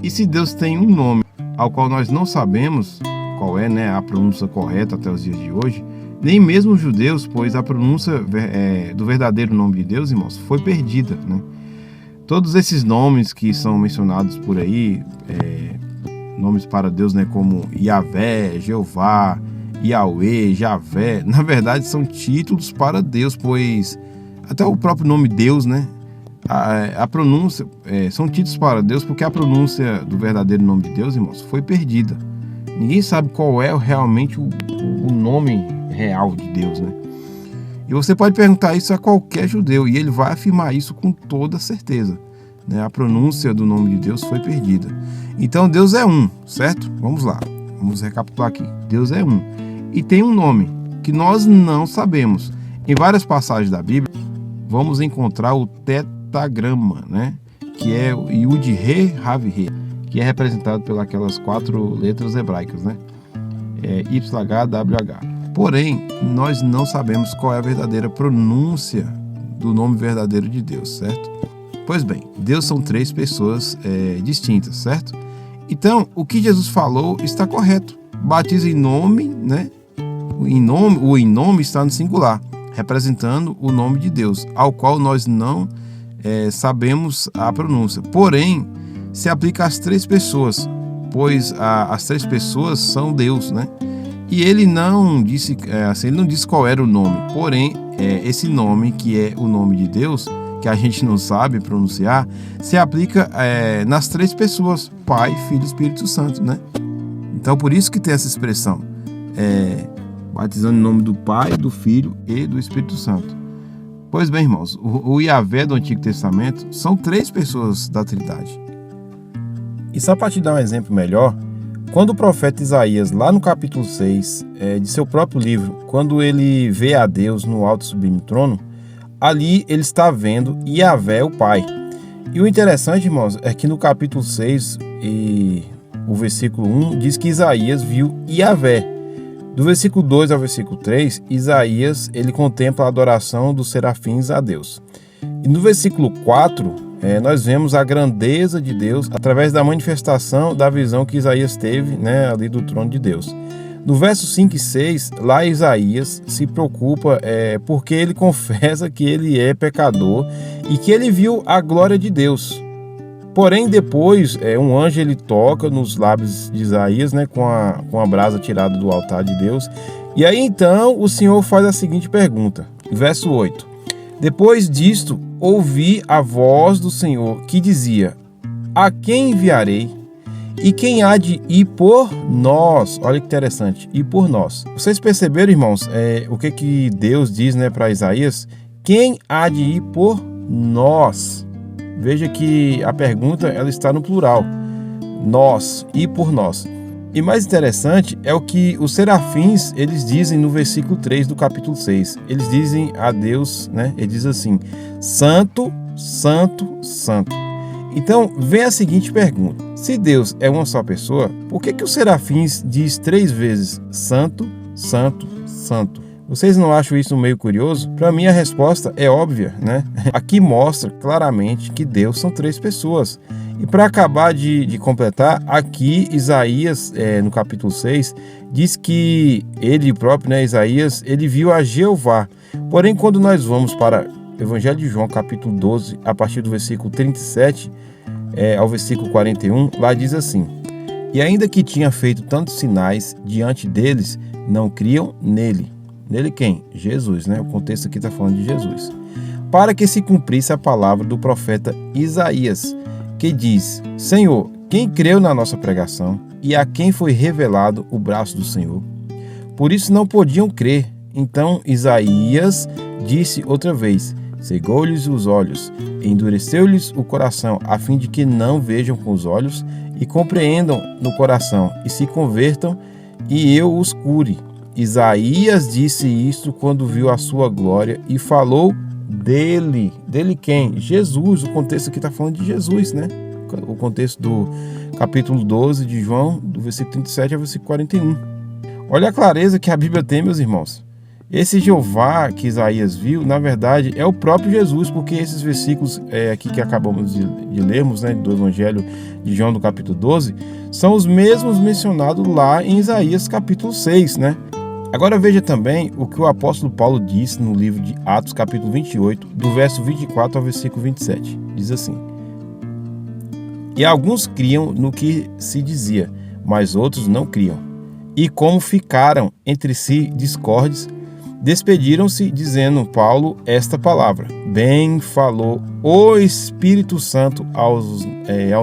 e se Deus tem um nome ao qual nós não sabemos qual é, né, a pronúncia correta até os dias de hoje, nem mesmo os judeus, pois a pronúncia do verdadeiro nome de Deus, irmãos, foi perdida, né? Todos esses nomes que são mencionados por aí, nomes para Deus, né, como Yahvé, Jeová, Yahweh, Javé, na verdade são títulos para Deus, pois até o próprio nome Deus, né, a pronúncia, são títulos para Deus porque a pronúncia do verdadeiro nome de Deus, irmãos, foi perdida. Ninguém sabe qual é realmente o nome real de Deus, né? E você pode perguntar isso a qualquer judeu e ele vai afirmar isso com toda certeza, né? A pronúncia do nome de Deus foi perdida. Então Deus é um, certo? Vamos lá, vamos recapitular aqui. Deus é um e tem um nome que nós não sabemos. Em várias passagens da Bíblia vamos encontrar o tetagrama, né? Que é o Yud-He, Rav-He, que é representado pelas 4 letras hebraicas, né? YHWH. Porém, nós não sabemos qual é a verdadeira pronúncia do nome verdadeiro de Deus, certo? Pois bem, Deus são 3 pessoas distintas, certo? Então, o que Jesus falou está correto. Batiza em nome, né? O em nome está no singular, representando o nome de Deus, ao qual nós não sabemos a pronúncia. Porém, se aplica às 3 pessoas, pois as 3 pessoas são Deus, né? E ele não disse qual era o nome, porém, esse nome, que é o nome de Deus, que a gente não sabe pronunciar, se aplica nas 3 pessoas, Pai, Filho e Espírito Santo, né? Então, por isso que tem essa expressão, batizando em nome do Pai, do Filho e do Espírito Santo. Pois bem, irmãos, o Yahvé do Antigo Testamento são 3 pessoas da Trindade. E só para te dar um exemplo melhor, quando o profeta Isaías, lá no capítulo 6 de seu próprio livro, quando ele vê a Deus no alto sublime trono, ali ele está vendo Yahvé, o Pai. E o interessante, irmãos, é que no capítulo 6 e o versículo 1 diz que Isaías viu Yahvé. Do versículo 2 ao versículo 3, Isaías ele contempla a adoração dos serafins a Deus. E no versículo 4, nós vemos a grandeza de Deus através da manifestação da visão que Isaías teve, né, ali do trono de Deus. No verso 5 e 6, lá Isaías se preocupa porque ele confessa que ele é pecador e que ele viu a glória de Deus. Porém, depois, um anjo ele toca nos lábios de Isaías, né, com a brasa tirada do altar de Deus. E aí, então, o Senhor faz a seguinte pergunta, verso 8. Depois disto, ouvi a voz do Senhor que dizia: a quem enviarei? E quem há de ir por nós? Olha que interessante, ir por nós. Vocês perceberam, irmãos, o que Deus diz, né, para Isaías? Quem há de ir por nós? Veja que a pergunta ela está no plural. Nós, ir por nós. E mais interessante é o que os serafins eles dizem no versículo 3 do capítulo 6. Eles dizem a Deus, né? Ele diz assim: Santo, Santo, Santo. Então, vem a seguinte pergunta. Se Deus é uma só pessoa, por que os serafins diz 3 vezes Santo, Santo, Santo? Vocês não acham isso meio curioso? Para mim a resposta é óbvia, né? Aqui mostra claramente que Deus são 3 pessoas. E para acabar de completar, aqui Isaías, no capítulo 6, diz que ele próprio, né, Isaías, ele viu a Jeová. Porém, quando nós vamos para o Evangelho de João, capítulo 12, a partir do versículo 37 ao versículo 41, lá diz assim: E ainda que tinha feito tantos sinais diante deles, não criam nele. Nele quem? Jesus, né? O contexto aqui está falando de Jesus. Para que se cumprisse a palavra do profeta Isaías, que diz: Senhor, quem creu na nossa pregação e a quem foi revelado o braço do Senhor? Por isso não podiam crer. Então Isaías disse outra vez: cegou-lhes os olhos, endureceu-lhes o coração, a fim de que não vejam com os olhos e compreendam no coração e se convertam e eu os cure. Isaías disse isto quando viu a sua glória e falou dele. Dele quem? Jesus. O contexto aqui está falando de Jesus, né? O contexto do capítulo 12 de João, do versículo 37 ao versículo 41. Olha a clareza que a Bíblia tem, meus irmãos. Esse Jeová que Isaías viu, na verdade, é o próprio Jesus, porque esses versículos aqui que acabamos de lermos, né, do Evangelho de João, do capítulo 12, são os mesmos mencionados lá em Isaías, capítulo 6, né? Agora veja também o que o apóstolo Paulo disse no livro de Atos, capítulo 28, do verso 24 ao versículo 27. Diz assim: E alguns criam no que se dizia, mas outros não criam. E como ficaram entre si discordes, despediram-se, dizendo Paulo esta palavra: Bem falou o Espírito Santo aos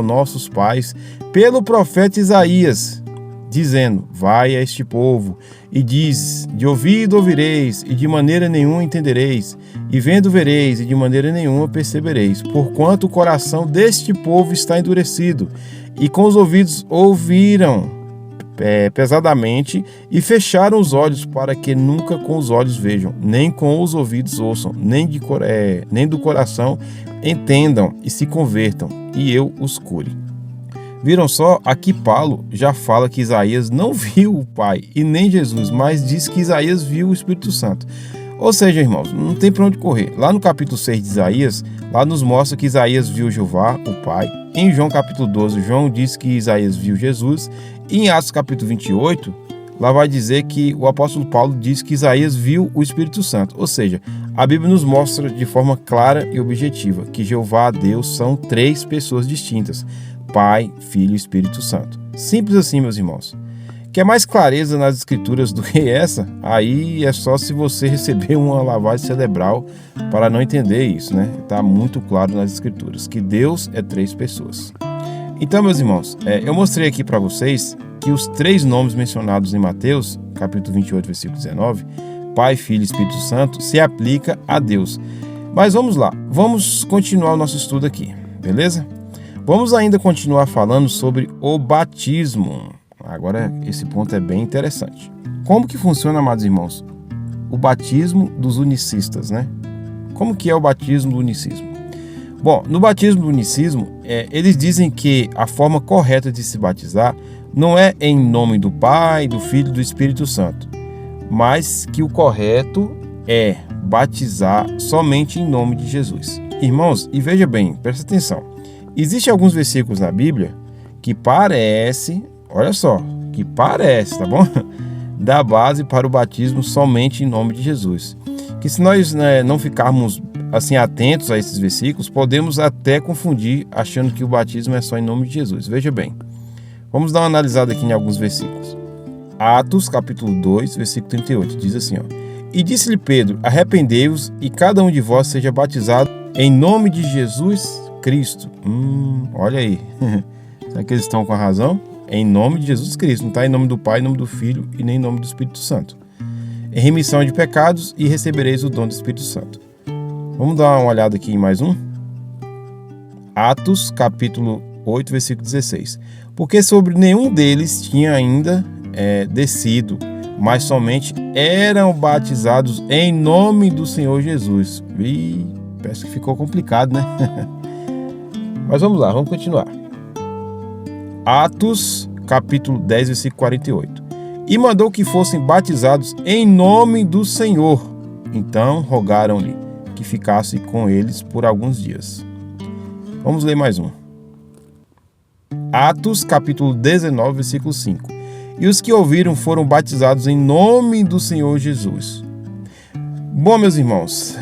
nossos pais pelo profeta Isaías, dizendo: Vai a este povo e diz: de ouvido ouvireis e de maneira nenhuma entendereis, e vendo vereis e de maneira nenhuma percebereis, porquanto o coração deste povo está endurecido, e com os ouvidos ouviram pesadamente e fecharam os olhos, para que nunca com os olhos vejam, nem com os ouvidos ouçam, nem do coração entendam e se convertam, e eu os cure. Viram só, aqui Paulo já fala que Isaías não viu o Pai e nem Jesus, mas diz que Isaías viu o Espírito Santo. Ou seja, irmãos, não tem para onde correr. Lá no capítulo 6 de Isaías, lá nos mostra que Isaías viu Jeová, o Pai. Em João capítulo 12, João diz que Isaías viu Jesus. E em Atos capítulo 28, lá vai dizer que o apóstolo Paulo diz que Isaías viu o Espírito Santo. Ou seja, a Bíblia nos mostra de forma clara e objetiva que Jeová, Deus, são três pessoas distintas: Pai, Filho e Espírito Santo. Simples assim, meus irmãos. Quer mais clareza nas escrituras do que essa? Aí é só se você receber uma lavagem cerebral para não entender isso, né? Está muito claro nas escrituras que Deus é três pessoas. Então, meus irmãos, eu mostrei aqui para vocês que os três nomes mencionados em Mateus, capítulo 28, versículo 19, Pai, Filho e Espírito Santo, se aplica a Deus. Mas vamos lá, vamos continuar o nosso estudo aqui, beleza? Vamos ainda continuar falando sobre o batismo. Agora, esse ponto é bem interessante. Como que funciona, amados irmãos, o batismo dos unicistas, né? Como que é o batismo do unicismo? Bom, no batismo do unicismo, eles dizem que a forma correta de se batizar não é em nome do Pai, do Filho e do Espírito Santo, mas que o correto é batizar somente em nome de Jesus. Irmãos, e veja bem, presta atenção, existem alguns versículos na Bíblia que parece, olha só, que parece, tá bom? Dá base para o batismo somente em nome de Jesus. Que se nós não ficarmos assim atentos a esses versículos, podemos até confundir achando que o batismo é só em nome de Jesus. Veja bem, vamos dar uma analisada aqui em alguns versículos. Atos, capítulo 2, versículo 38, diz assim, ó: E disse-lhe Pedro, arrependei-vos e cada um de vós seja batizado em nome de Jesus Cristo. Olha aí, será que eles estão com a razão? Em nome de Jesus Cristo, não está em nome do Pai, em nome do Filho e nem em nome do Espírito Santo. Em remissão de pecados e recebereis o dom do Espírito Santo. Vamos dar uma olhada aqui em mais um? Atos, capítulo 8, versículo 16. Porque sobre nenhum deles tinha ainda descido, mas somente eram batizados em nome do Senhor Jesus. Parece que ficou complicado, né? Mas vamos lá, vamos continuar. Atos, capítulo 10, versículo 48. E mandou que fossem batizados em nome do Senhor. Então rogaram-lhe que ficasse com eles por alguns dias. Vamos ler mais um. Atos, capítulo 19, versículo 5. E os que ouviram foram batizados em nome do Senhor Jesus. Bom, meus irmãos,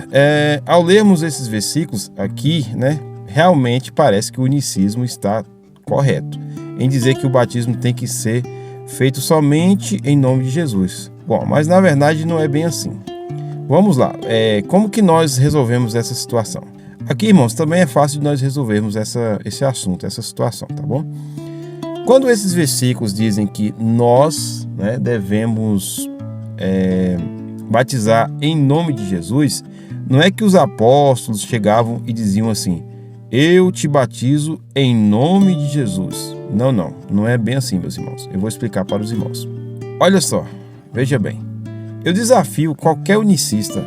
ao lermos esses versículos aqui, né, realmente parece que o unicismo está correto em dizer que o batismo tem que ser feito somente em nome de Jesus. Bom, mas na verdade não é bem assim. Vamos lá, como que nós resolvemos essa situação? Aqui, irmãos, também é fácil de nós resolvermos esse assunto, essa situação, tá bom? Quando esses versículos dizem que nós, né, devemos batizar em nome de Jesus, não é que os apóstolos chegavam e diziam assim: eu te batizo em nome de Jesus. Não é bem assim, meus irmãos. Eu vou explicar para os irmãos. Olha só, veja bem. Eu desafio qualquer unicista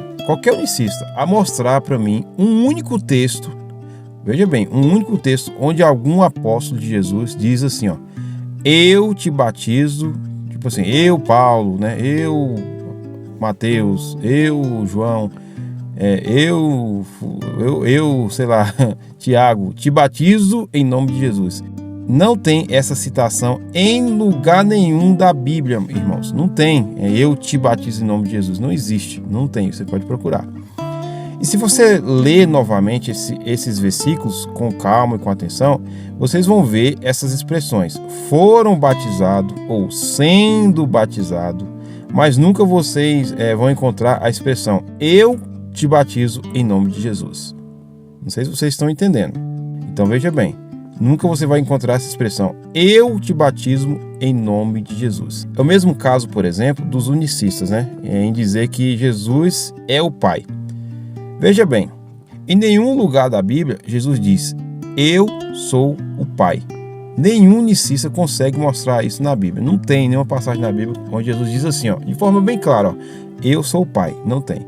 a mostrar para mim um único texto, veja bem, um único texto onde algum apóstolo de Jesus diz assim, ó: eu te batizo, tipo assim, eu Paulo, né? Eu Mateus, eu João, eu sei lá, Tiago, te batizo em nome de Jesus. Não tem essa citação em lugar nenhum da Bíblia, irmãos. Não tem. Eu te batizo em nome de Jesus. Não existe. Não tem. Você pode procurar. E se você ler novamente esses versículos com calma e com atenção, vocês vão ver essas expressões: foram batizados ou sendo batizado, mas nunca vocês vão encontrar a expressão eu te batizo em nome de Jesus. Não sei se vocês estão entendendo. Então veja bem. Nunca você vai encontrar essa expressão, eu te batismo em nome de Jesus. É o mesmo caso, por exemplo, dos unicistas, né? Em dizer que Jesus é o Pai. Veja bem, em nenhum lugar da Bíblia Jesus diz, eu sou o Pai. Nenhum unicista consegue mostrar isso na Bíblia. Não tem nenhuma passagem na Bíblia onde Jesus diz assim, ó, de forma bem clara, ó, eu sou o Pai. Não tem.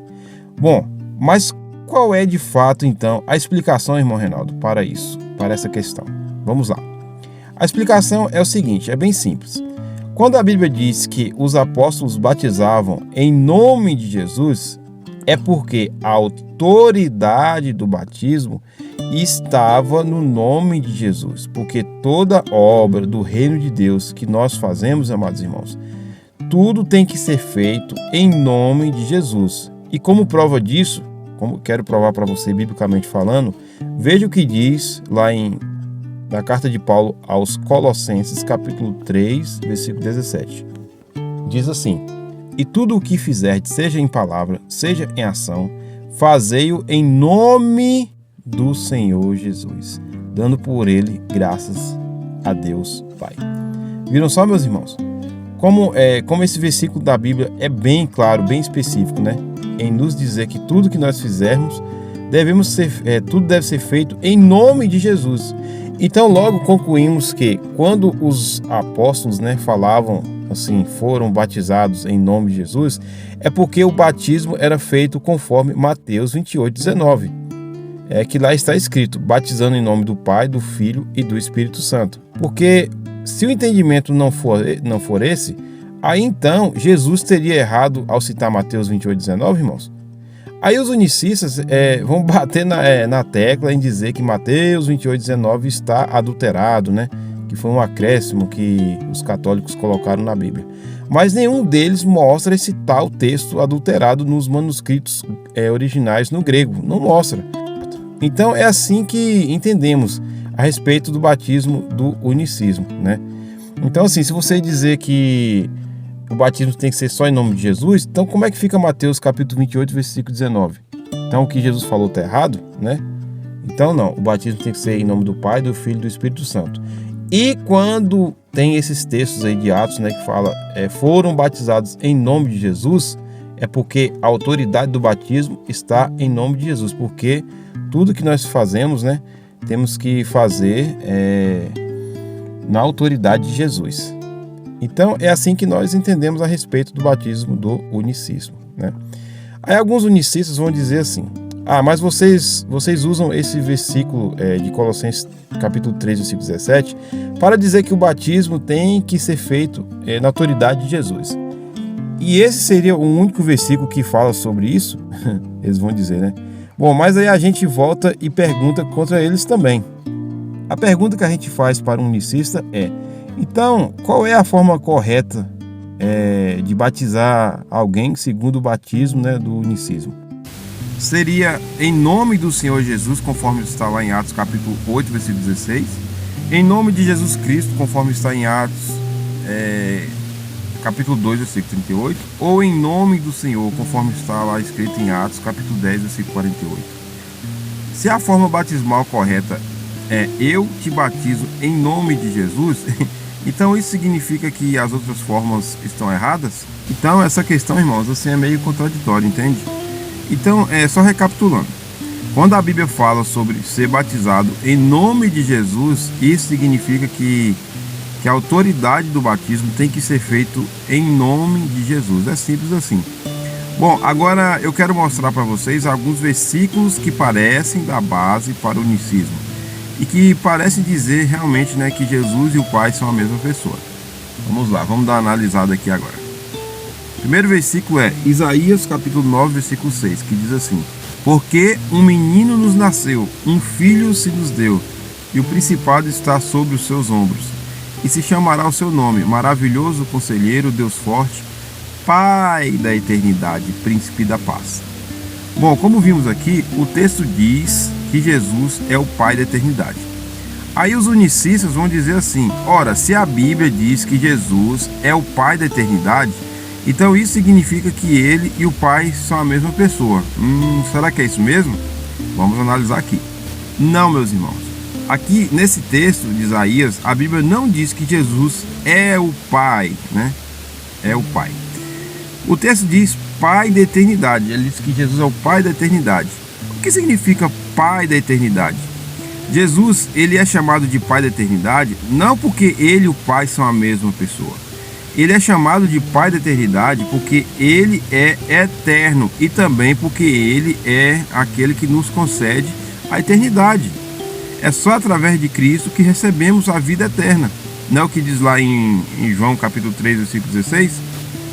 Bom, mas qual é de fato, então, a explicação, irmão Reinaldo, para isso, para essa questão? Vamos lá. A explicação é o seguinte, é bem simples. Quando a Bíblia diz que os apóstolos batizavam em nome de Jesus, é porque a autoridade do batismo estava no nome de Jesus. Porque toda obra do reino de Deus que nós fazemos, amados irmãos, tudo tem que ser feito em nome de Jesus. E como prova disso, como quero provar para você biblicamente falando, veja o que diz lá na carta de Paulo aos Colossenses, capítulo 3, versículo 17. Diz assim: e tudo o que fizerdes, seja em palavra, seja em ação, fazei-o em nome do Senhor Jesus, dando por ele graças a Deus Pai. Viram só, meus irmãos? Como esse versículo da Bíblia é bem claro, bem específico, né? Em nos dizer que tudo que nós fizermos, tudo deve ser feito em nome de Jesus. Então logo concluímos que quando os apóstolos, né, falavam assim, foram batizados em nome de Jesus, é porque o batismo era feito conforme Mateus 28:19. Que lá está escrito, batizando em nome do Pai, do Filho e do Espírito Santo. Porque se o entendimento não for esse, aí então Jesus teria errado ao citar Mateus 28:19, irmãos. Aí os unicistas vão bater na tecla em dizer que Mateus 28:19 está adulterado, né? Que foi um acréscimo que os católicos colocaram na Bíblia. Mas nenhum deles mostra esse tal texto adulterado nos manuscritos originais no grego. Não mostra. Então é assim que entendemos a respeito do batismo do unicismo, né? Então assim, se você dizer que o batismo tem que ser só em nome de Jesus, então como é que fica Mateus capítulo 28, versículo 19? Então o que Jesus falou está errado, né? Então não, o batismo tem que ser em nome do Pai, do Filho e do Espírito Santo. E quando tem esses textos aí de Atos, né, que fala foram batizados em nome de Jesus, é porque a autoridade do batismo está em nome de Jesus, porque tudo que nós fazemos, né, temos que fazer na autoridade de Jesus. Então é assim que nós entendemos a respeito do batismo do unicismo, né? Aí alguns unicistas vão dizer assim: mas vocês usam esse versículo de Colossenses capítulo 3, versículo 17, para dizer que o batismo tem que ser feito na autoridade de Jesus. E esse seria o único versículo que fala sobre isso? Eles vão dizer, né? Bom, mas aí a gente volta e pergunta contra eles também. A pergunta que a gente faz para um unicista então, qual é a forma correta de batizar alguém segundo o batismo, né, do unicismo? Seria em nome do Senhor Jesus, conforme está lá em Atos capítulo 8, versículo 16, em nome de Jesus Cristo, conforme está em Atos capítulo 2, versículo 38, ou em nome do Senhor, conforme está lá escrito em Atos capítulo 10, versículo 48. Se a forma batismal correta é eu te batizo em nome de Jesus, então isso significa que as outras formas estão erradas? Então essa questão, irmãos, assim é meio contraditória, entende? Então, só recapitulando, quando a Bíblia fala sobre ser batizado em nome de Jesus, isso significa que a autoridade do batismo tem que ser feito em nome de Jesus. É simples assim. Bom, agora eu quero mostrar para vocês alguns versículos que parecem dar base para o unicismo e que parecem dizer realmente, né, que Jesus e o Pai são a mesma pessoa. Vamos lá, vamos dar uma analisada aqui agora. O primeiro versículo é Isaías capítulo 9, versículo 6, que diz assim: porque um menino nos nasceu, um filho se nos deu, e o principado está sobre os seus ombros. E se chamará o seu nome, Maravilhoso Conselheiro, Deus Forte, Pai da Eternidade, Príncipe da Paz. Bom, como vimos aqui, o texto diz que Jesus é o Pai da Eternidade. Aí os unicistas vão dizer assim: ora, se a Bíblia diz que Jesus é o Pai da Eternidade, então isso significa que ele e o Pai são a mesma pessoa. Será que é isso mesmo? Vamos analisar aqui. Não, meus irmãos. Aqui nesse texto de Isaías, a Bíblia não diz que Jesus é o Pai, né? É o Pai. O texto diz Pai da Eternidade. Ele diz que Jesus é o Pai da Eternidade. O que significa Pai da Eternidade? Jesus, ele é chamado de Pai da Eternidade não porque ele e o Pai são a mesma pessoa. Ele é chamado de Pai da Eternidade porque ele é eterno e também porque ele é aquele que nos concede a eternidade. É só através de Cristo que recebemos a vida eterna. Não é o que diz lá em João capítulo 3, versículo 16?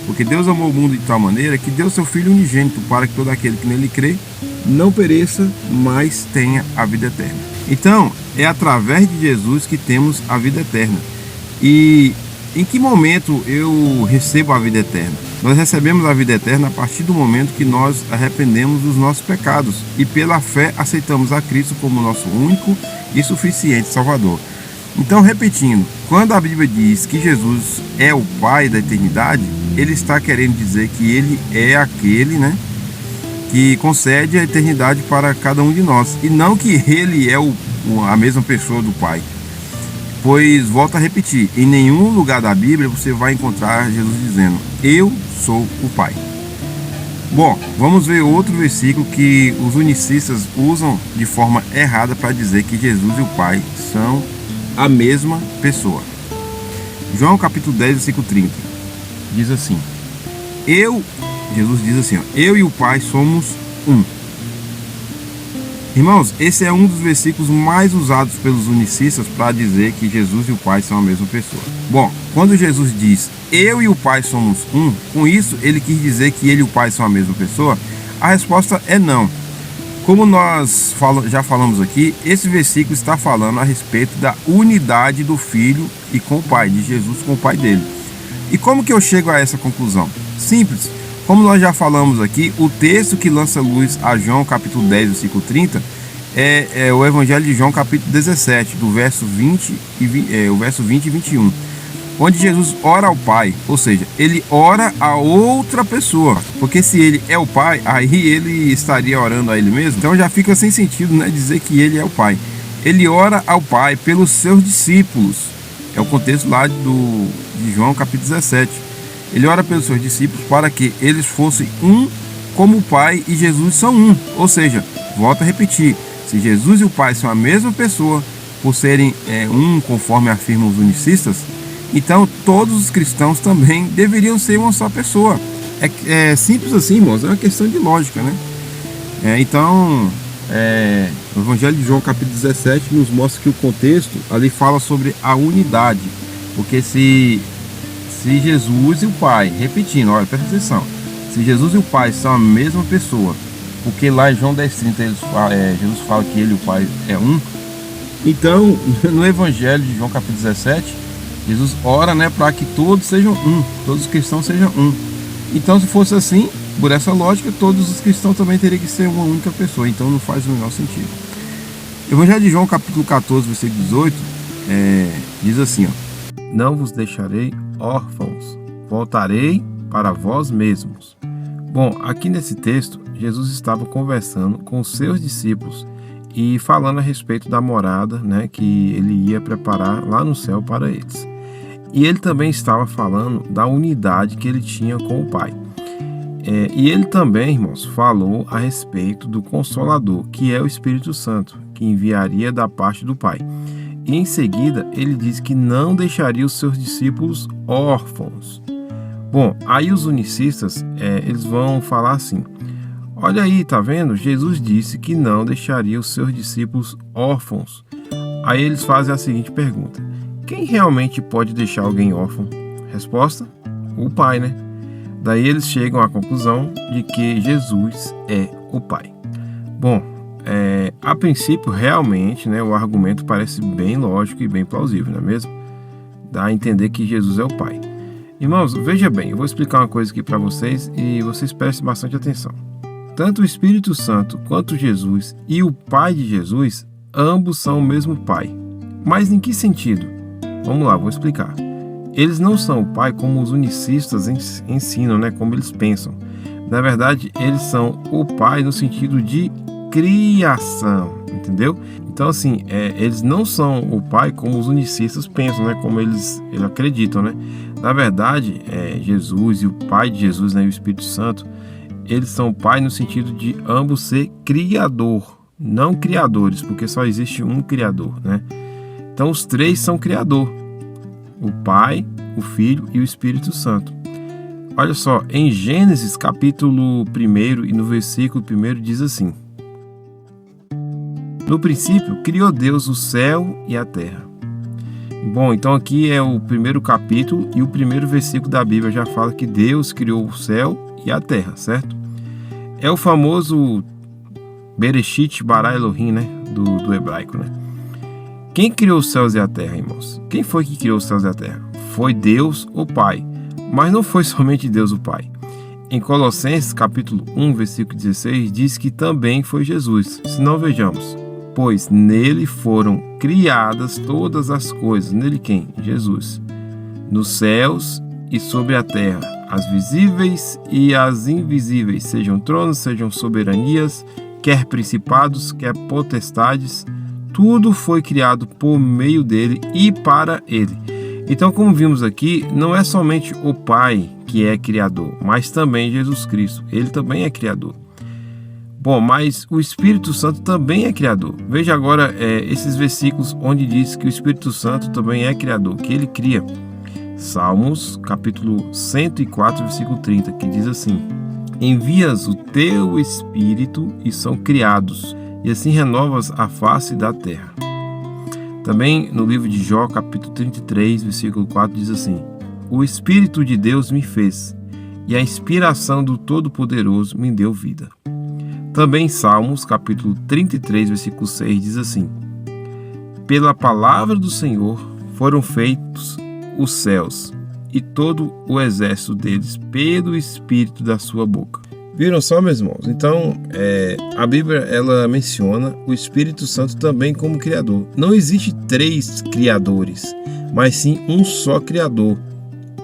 Porque Deus amou o mundo de tal maneira que deu seu Filho unigênito para que todo aquele que nele crê não pereça, mas tenha a vida eterna. Então, é através de Jesus que temos a vida eterna. E em que momento eu recebo a vida eterna? Nós recebemos a vida eterna a partir do momento que nós arrependemos dos nossos pecados e pela fé aceitamos a Cristo como nosso único e suficiente Salvador. Então, repetindo, quando a Bíblia diz que Jesus é o Pai da eternidade, ele está querendo dizer que ele é aquele, que concede a eternidade para cada um de nós, e não que ele é a mesma pessoa do Pai. Pois, volto a repetir, em nenhum lugar da Bíblia você vai encontrar Jesus dizendo, eu sou o Pai. Bom, vamos ver outro versículo que os unicistas usam de forma errada para dizer que Jesus e o Pai são a mesma pessoa. João capítulo 10, versículo 30, diz assim, Jesus diz assim, eu e o Pai somos um. Irmãos, esse é um dos versículos mais usados pelos unicistas para dizer que Jesus e o Pai são a mesma pessoa. Bom, quando Jesus diz, eu e o Pai somos um, com isso ele quis dizer que ele e o Pai são a mesma pessoa? A resposta é não. Como nós já falamos aqui, esse versículo está falando a respeito da unidade do Filho e com o Pai, de Jesus com o Pai dele. E como que eu chego a essa conclusão? Simples. Como nós já falamos aqui, o texto que lança luz a João capítulo 10, versículo 30, é o Evangelho de João capítulo 17, do verso 20 e 21, onde Jesus ora ao Pai, ou seja, ele ora a outra pessoa, porque se ele é o Pai, aí ele estaria orando a ele mesmo, então já fica sem sentido, dizer que ele é o Pai. Ele ora ao Pai pelos seus discípulos, é o contexto lá de João capítulo 17. Ele ora pelos seus discípulos para que eles fossem um como o Pai e Jesus são um. Ou seja, volto a repetir, se Jesus e o Pai são a mesma pessoa, por serem um conforme afirmam os unicistas, então todos os cristãos também deveriam ser uma só pessoa. É simples assim, irmãos, é uma questão de lógica, Então, o Evangelho de João capítulo 17 nos mostra que o contexto ali fala sobre a unidade, porque se Jesus e o Pai, repetindo, olha, presta atenção, se Jesus e o Pai são a mesma pessoa, porque lá em João 10,30 Jesus fala que ele e o Pai é um, então no Evangelho de João capítulo 17, Jesus ora para que todos sejam um, todos os cristãos sejam um. Então, se fosse assim, por essa lógica, todos os cristãos também teriam que ser uma única pessoa, então não faz o menor sentido. Evangelho de João capítulo 14, versículo 18, diz assim, não vos deixarei órfãos, voltarei para vós mesmos. Bom, aqui nesse texto, Jesus estava conversando com os seus discípulos e falando a respeito da morada, que ele ia preparar lá no céu para eles. E ele também estava falando da unidade que ele tinha com o Pai. E ele também, irmãos, falou a respeito do Consolador, que é o Espírito Santo, que enviaria da parte do Pai. E em seguida, ele diz que não deixaria os seus discípulos órfãos. Bom, aí os unicistas, eles vão falar assim, olha aí, tá vendo? Jesus disse que não deixaria os seus discípulos órfãos. Aí eles fazem a seguinte pergunta, quem realmente pode deixar alguém órfão? Resposta, o Pai, Daí eles chegam à conclusão de que Jesus é o Pai. Bom, a princípio, realmente, o argumento parece bem lógico e bem plausível, não é mesmo? Dá a entender que Jesus é o Pai. Irmãos, veja bem, eu vou explicar uma coisa aqui para vocês e vocês prestem bastante atenção. Tanto o Espírito Santo quanto Jesus e o Pai de Jesus, ambos são o mesmo Pai. Mas em que sentido? Vamos lá, vou explicar. Eles não são o Pai como os unicistas ensinam, como eles pensam. Na verdade, eles são o Pai no sentido de criação, entendeu? Então, assim, eles não são o Pai como os unicistas pensam, como eles acreditam, Na verdade, Jesus e o Pai de Jesus, e o Espírito Santo, eles são o Pai no sentido de ambos ser criador, não criadores, porque só existe um criador, Então, os três são criador, o Pai, o Filho e o Espírito Santo. Olha só, em Gênesis capítulo 1 e no versículo 1 diz assim, No princípio, criou Deus o céu e a terra. Bom, então aqui é o primeiro capítulo e o primeiro versículo da Bíblia já fala que Deus criou o céu e a terra, certo? É o famoso Bereshit bara Elohim, né? Do hebraico, né? Quem criou os céus e a terra, irmãos? Quem foi que criou os céus e a terra? Foi Deus, o Pai. Mas não foi somente Deus, o Pai. Em Colossenses, capítulo 1, versículo 16, diz que também foi Jesus. Se não, vejamos. Pois nele foram criadas todas as coisas. Nele quem? Jesus. Nos céus e sobre a terra, as visíveis e as invisíveis, sejam tronos, sejam soberanias, quer principados, quer potestades, tudo foi criado por meio dele e para ele. Então, como vimos aqui, não é somente o Pai que é criador, mas também Jesus Cristo. Ele também é criador. Bom, mas o Espírito Santo também é criador. Veja agora esses versículos onde diz que o Espírito Santo também é criador, que ele cria. Salmos, capítulo 104, versículo 30, que diz assim: envias o teu Espírito e são criados, e assim renovas a face da terra. Também no livro de Jó, capítulo 33, versículo 4, diz assim: o Espírito de Deus me fez, e a inspiração do Todo-Poderoso me deu vida. Também em Salmos, capítulo 33, versículo 6, diz assim: pela palavra do Senhor foram feitos os céus, e todo o exército deles pelo Espírito da sua boca. Viram só, meus irmãos? Então, a Bíblia ela menciona o Espírito Santo também como criador. Não existe 3 criadores, mas sim um só criador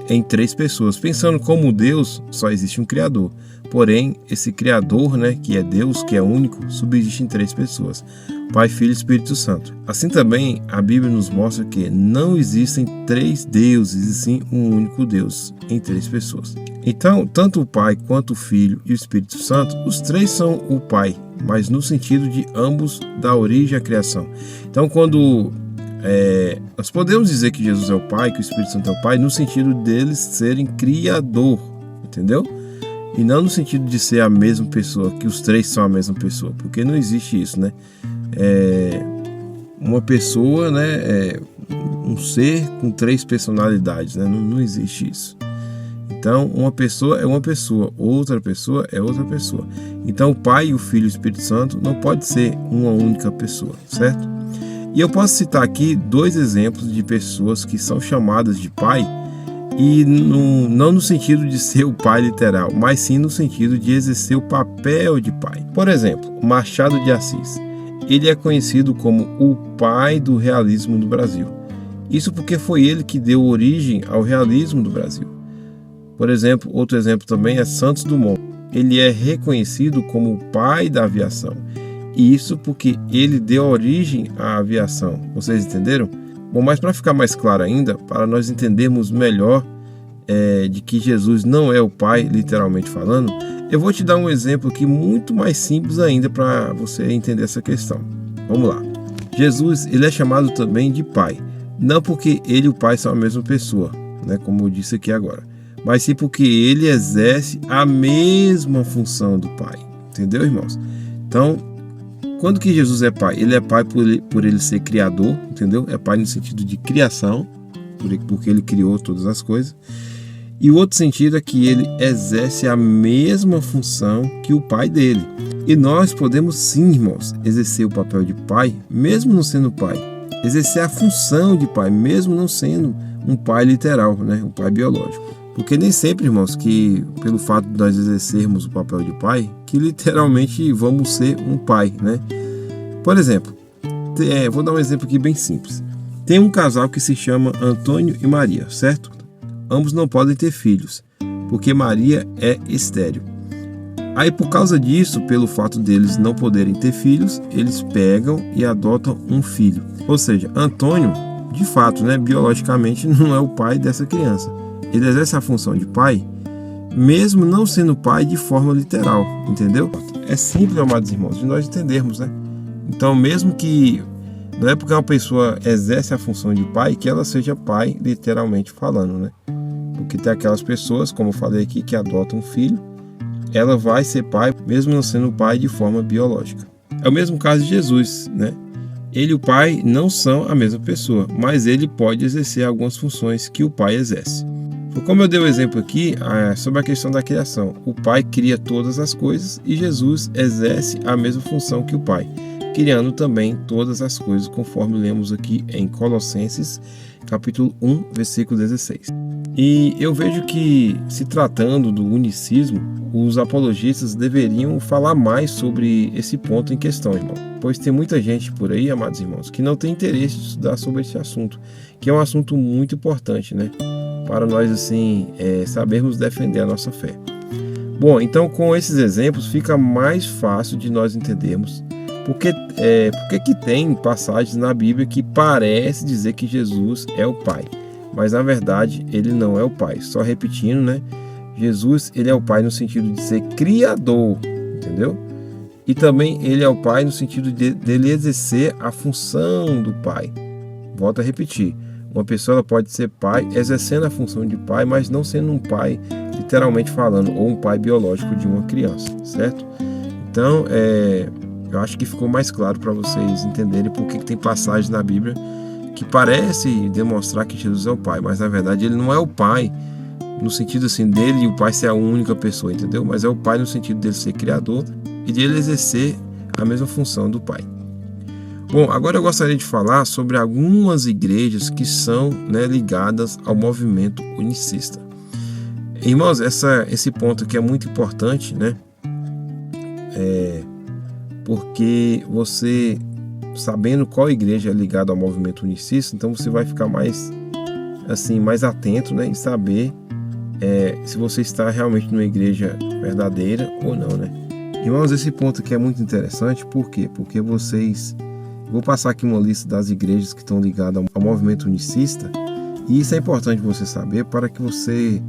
em 3 pessoas. Pensando como Deus, só existe um criador. Porém, esse criador, né, que é Deus, que é único, subsiste em 3 pessoas: Pai, Filho e Espírito Santo. Assim também, a Bíblia nos mostra que não existem 3 deuses, e sim um único Deus em 3 pessoas. Então, tanto o Pai quanto o Filho e o Espírito Santo, os 3 são o Pai, mas no sentido de ambos da origem à criação. Então, quando nós podemos dizer que Jesus é o Pai, que o Espírito Santo é o Pai, no sentido deles serem criador, entendeu? E não no sentido de ser a mesma pessoa, que os 3 são a mesma pessoa, porque não existe isso, né? Uma pessoa, né? Um ser com 3 personalidades, né? Não existe isso. Então, uma pessoa é uma pessoa, outra pessoa é outra pessoa. Então, o Pai, o Filho e o Espírito Santo não pode ser uma única pessoa, certo? E eu posso citar aqui 2 exemplos de pessoas que são chamadas de Pai, e não no sentido de ser o pai literal, mas sim no sentido de exercer o papel de pai. Por exemplo, Machado de Assis. Ele é conhecido como o pai do realismo do Brasil. Isso porque foi ele que deu origem ao realismo do Brasil. Por exemplo, outro exemplo também é Santos Dumont. Ele é reconhecido como o pai da aviação. E isso porque ele deu origem à aviação. Vocês entenderam? Bom, mas para ficar mais claro ainda, para nós entendermos melhor de que Jesus não é o Pai, literalmente falando, eu vou te dar um exemplo aqui muito mais simples ainda para você entender essa questão. Vamos lá. Jesus, ele é chamado também de Pai, não porque ele e o Pai são a mesma pessoa, né, como eu disse aqui agora, mas sim porque ele exerce a mesma função do Pai. Entendeu, irmãos? Então, quando que Jesus é Pai? Ele é Pai por ele ser criador, entendeu? É Pai no sentido de criação, porque ele criou todas as coisas. E o outro sentido é que ele exerce a mesma função que o Pai dele. E nós podemos sim, irmãos, exercer o papel de Pai, mesmo não sendo Pai. Exercer a função de Pai, mesmo não sendo um Pai literal, né? Um Pai biológico. Porque nem sempre, irmãos, que pelo fato de nós exercermos o papel de pai, que literalmente vamos ser um pai, né? Por exemplo, vou dar um exemplo aqui bem simples. Tem um casal que se chama Antônio e Maria, certo? Ambos não podem ter filhos, porque Maria é estéril. Aí, por causa disso, pelo fato deles não poderem ter filhos, eles pegam e adotam um filho. Ou seja, Antônio, de fato, né, biologicamente, não é o pai dessa criança. Ele exerce a função de pai, mesmo não sendo pai de forma literal, entendeu? É simples, amados irmãos, de nós entendermos, né? Então, mesmo que não é porque uma pessoa exerce a função de pai que ela seja pai, literalmente falando, né? Porque tem aquelas pessoas, como eu falei aqui, que adotam um filho, ela vai ser pai, mesmo não sendo pai de forma biológica. É o mesmo caso de Jesus, né? Ele e o Pai não são a mesma pessoa, mas ele pode exercer algumas funções que o Pai exerce. Como eu dei o exemplo aqui sobre a questão da criação, o Pai cria todas as coisas e Jesus exerce a mesma função que o Pai, criando também todas as coisas, conforme lemos aqui em Colossenses, capítulo 1, versículo 16. E eu vejo que, se tratando do unicismo, os apologistas deveriam falar mais sobre esse ponto em questão, irmão. Pois tem muita gente por aí, amados irmãos, que não tem interesse de estudar sobre esse assunto, que é um assunto muito importante, né? Para nós, assim, sabermos defender a nossa fé. Bom, então com esses exemplos fica mais fácil de nós entendermos porque que tem passagens na Bíblia que parece dizer que Jesus é o Pai, mas na verdade ele não é o Pai. Só repetindo, né? Jesus, ele é o Pai no sentido de ser criador, entendeu? E também ele é o Pai no sentido dele exercer a função do Pai. Volto a repetir. Uma pessoa ela pode ser pai, exercendo a função de pai, mas não sendo um pai, literalmente falando, ou um pai biológico de uma criança, certo? Então, eu acho que ficou mais claro para vocês entenderem por que tem passagens na Bíblia que parece demonstrar que Jesus é o Pai, mas na verdade ele não é o Pai no sentido assim dele e o Pai ser a única pessoa, entendeu? Mas é o Pai no sentido dele ser criador e dele exercer a mesma função do Pai. Bom, agora eu gostaria de falar sobre algumas igrejas que são, né, ligadas ao movimento unicista. Irmãos, esse ponto aqui é muito importante, né? Porque você, sabendo qual igreja é ligada ao movimento unicista, então você vai ficar mais atento, né, em saber se você está realmente numa igreja verdadeira ou não, né? Irmãos, esse ponto aqui é muito interessante, por quê? Porque vou passar aqui uma lista das igrejas que estão ligadas ao movimento unicista, e isso é importante você saber para que você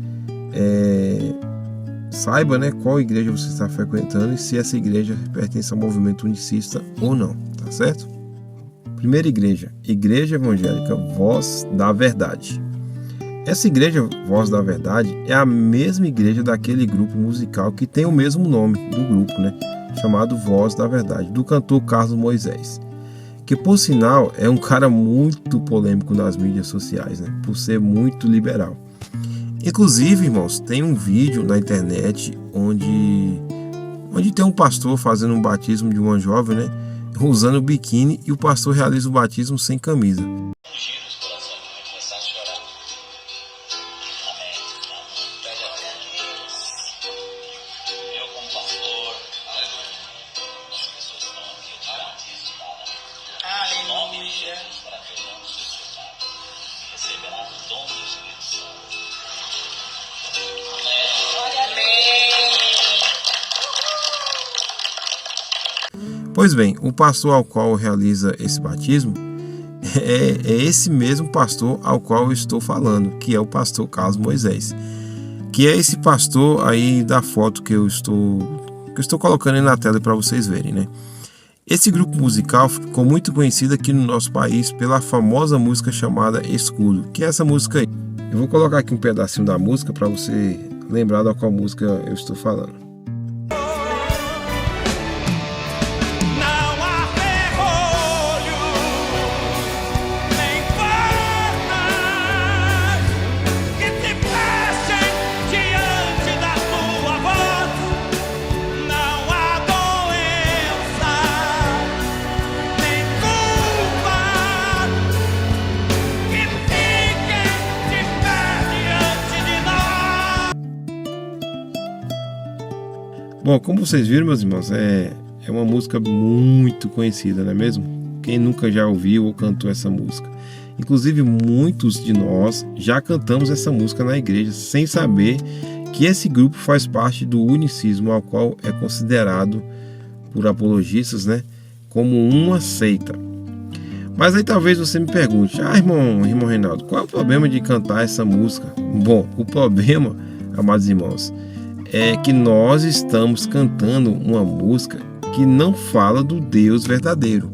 saiba, né, qual igreja você está frequentando e se essa igreja pertence ao movimento unicista ou não, tá certo? Primeira igreja, Igreja Evangélica Voz da Verdade. Essa igreja Voz da Verdade é a mesma igreja daquele grupo musical que tem o mesmo nome do grupo, né, chamado Voz da Verdade, do cantor Carlos Moisés, que por sinal é um cara muito polêmico nas mídias sociais, né, por ser muito liberal. Inclusive, irmãos, tem um vídeo na internet onde tem um pastor fazendo um batismo de uma jovem, né, usando biquíni, e o pastor realiza o batismo sem camisa. Pois bem, o pastor ao qual realiza esse batismo é esse mesmo pastor ao qual eu estou falando, que é o pastor Carlos Moisés, que é esse pastor aí da foto que eu estou colocando aí na tela para vocês verem, né? Esse grupo musical ficou muito conhecido aqui no nosso país pela famosa música chamada Escudo, que é essa música aí. Eu vou colocar aqui um pedacinho da música para você lembrar da qual música eu estou falando. Bom, como vocês viram, meus irmãos, é uma música muito conhecida, não é mesmo? Quem nunca já ouviu ou cantou essa música? Inclusive, muitos de nós já cantamos essa música na igreja, sem saber que esse grupo faz parte do unicismo, ao qual é considerado por apologistas, né, como uma seita. Mas aí talvez você me pergunte, irmão Reinaldo, qual é o problema de cantar essa música? Bom, o problema, amados irmãos, é que nós estamos cantando uma música que não fala do Deus verdadeiro,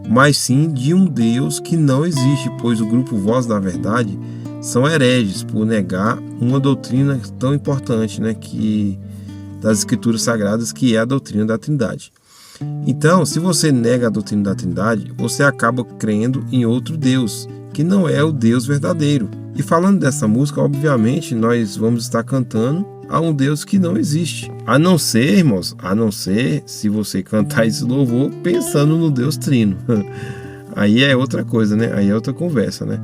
mas sim de um Deus que não existe, pois o grupo Voz da Verdade são hereges por negar uma doutrina tão importante, né, das Escrituras Sagradas, que é a doutrina da Trindade. Então, se você nega a doutrina da Trindade, você acaba crendo em outro Deus, que não é o Deus verdadeiro. E falando dessa música, obviamente, nós vamos estar cantando a um Deus que não existe. A não ser, irmãos, se você cantar esse louvor pensando no Deus Trino. Aí é outra coisa, né? Aí é outra conversa, né?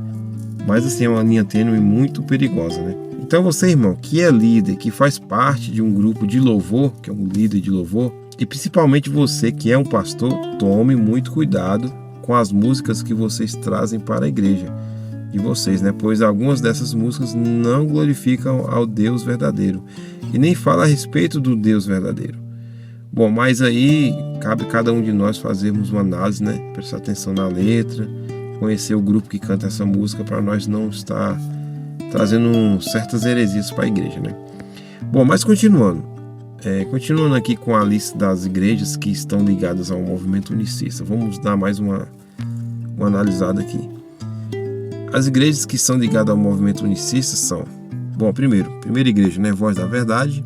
Mas assim, é uma linha tênue muito perigosa, né? Então você, irmão, que é líder, que faz parte de um grupo de louvor, que é um líder de louvor, e principalmente você que é um pastor, tome muito cuidado com as músicas que vocês trazem para a igreja de vocês, né? Pois algumas dessas músicas não glorificam ao Deus verdadeiro e nem falam a respeito do Deus verdadeiro. Bom, mas aí cabe cada um de nós fazermos uma análise, né? Prestar atenção na letra, conhecer o grupo que canta essa música para nós não estar trazendo certas heresias para a igreja, né? Bom, mas continuando aqui com a lista das igrejas que estão ligadas ao movimento unicista, vamos dar mais uma analisada aqui. As igrejas que são ligadas ao movimento unicista são, bom, primeira igreja, né, Voz da Verdade.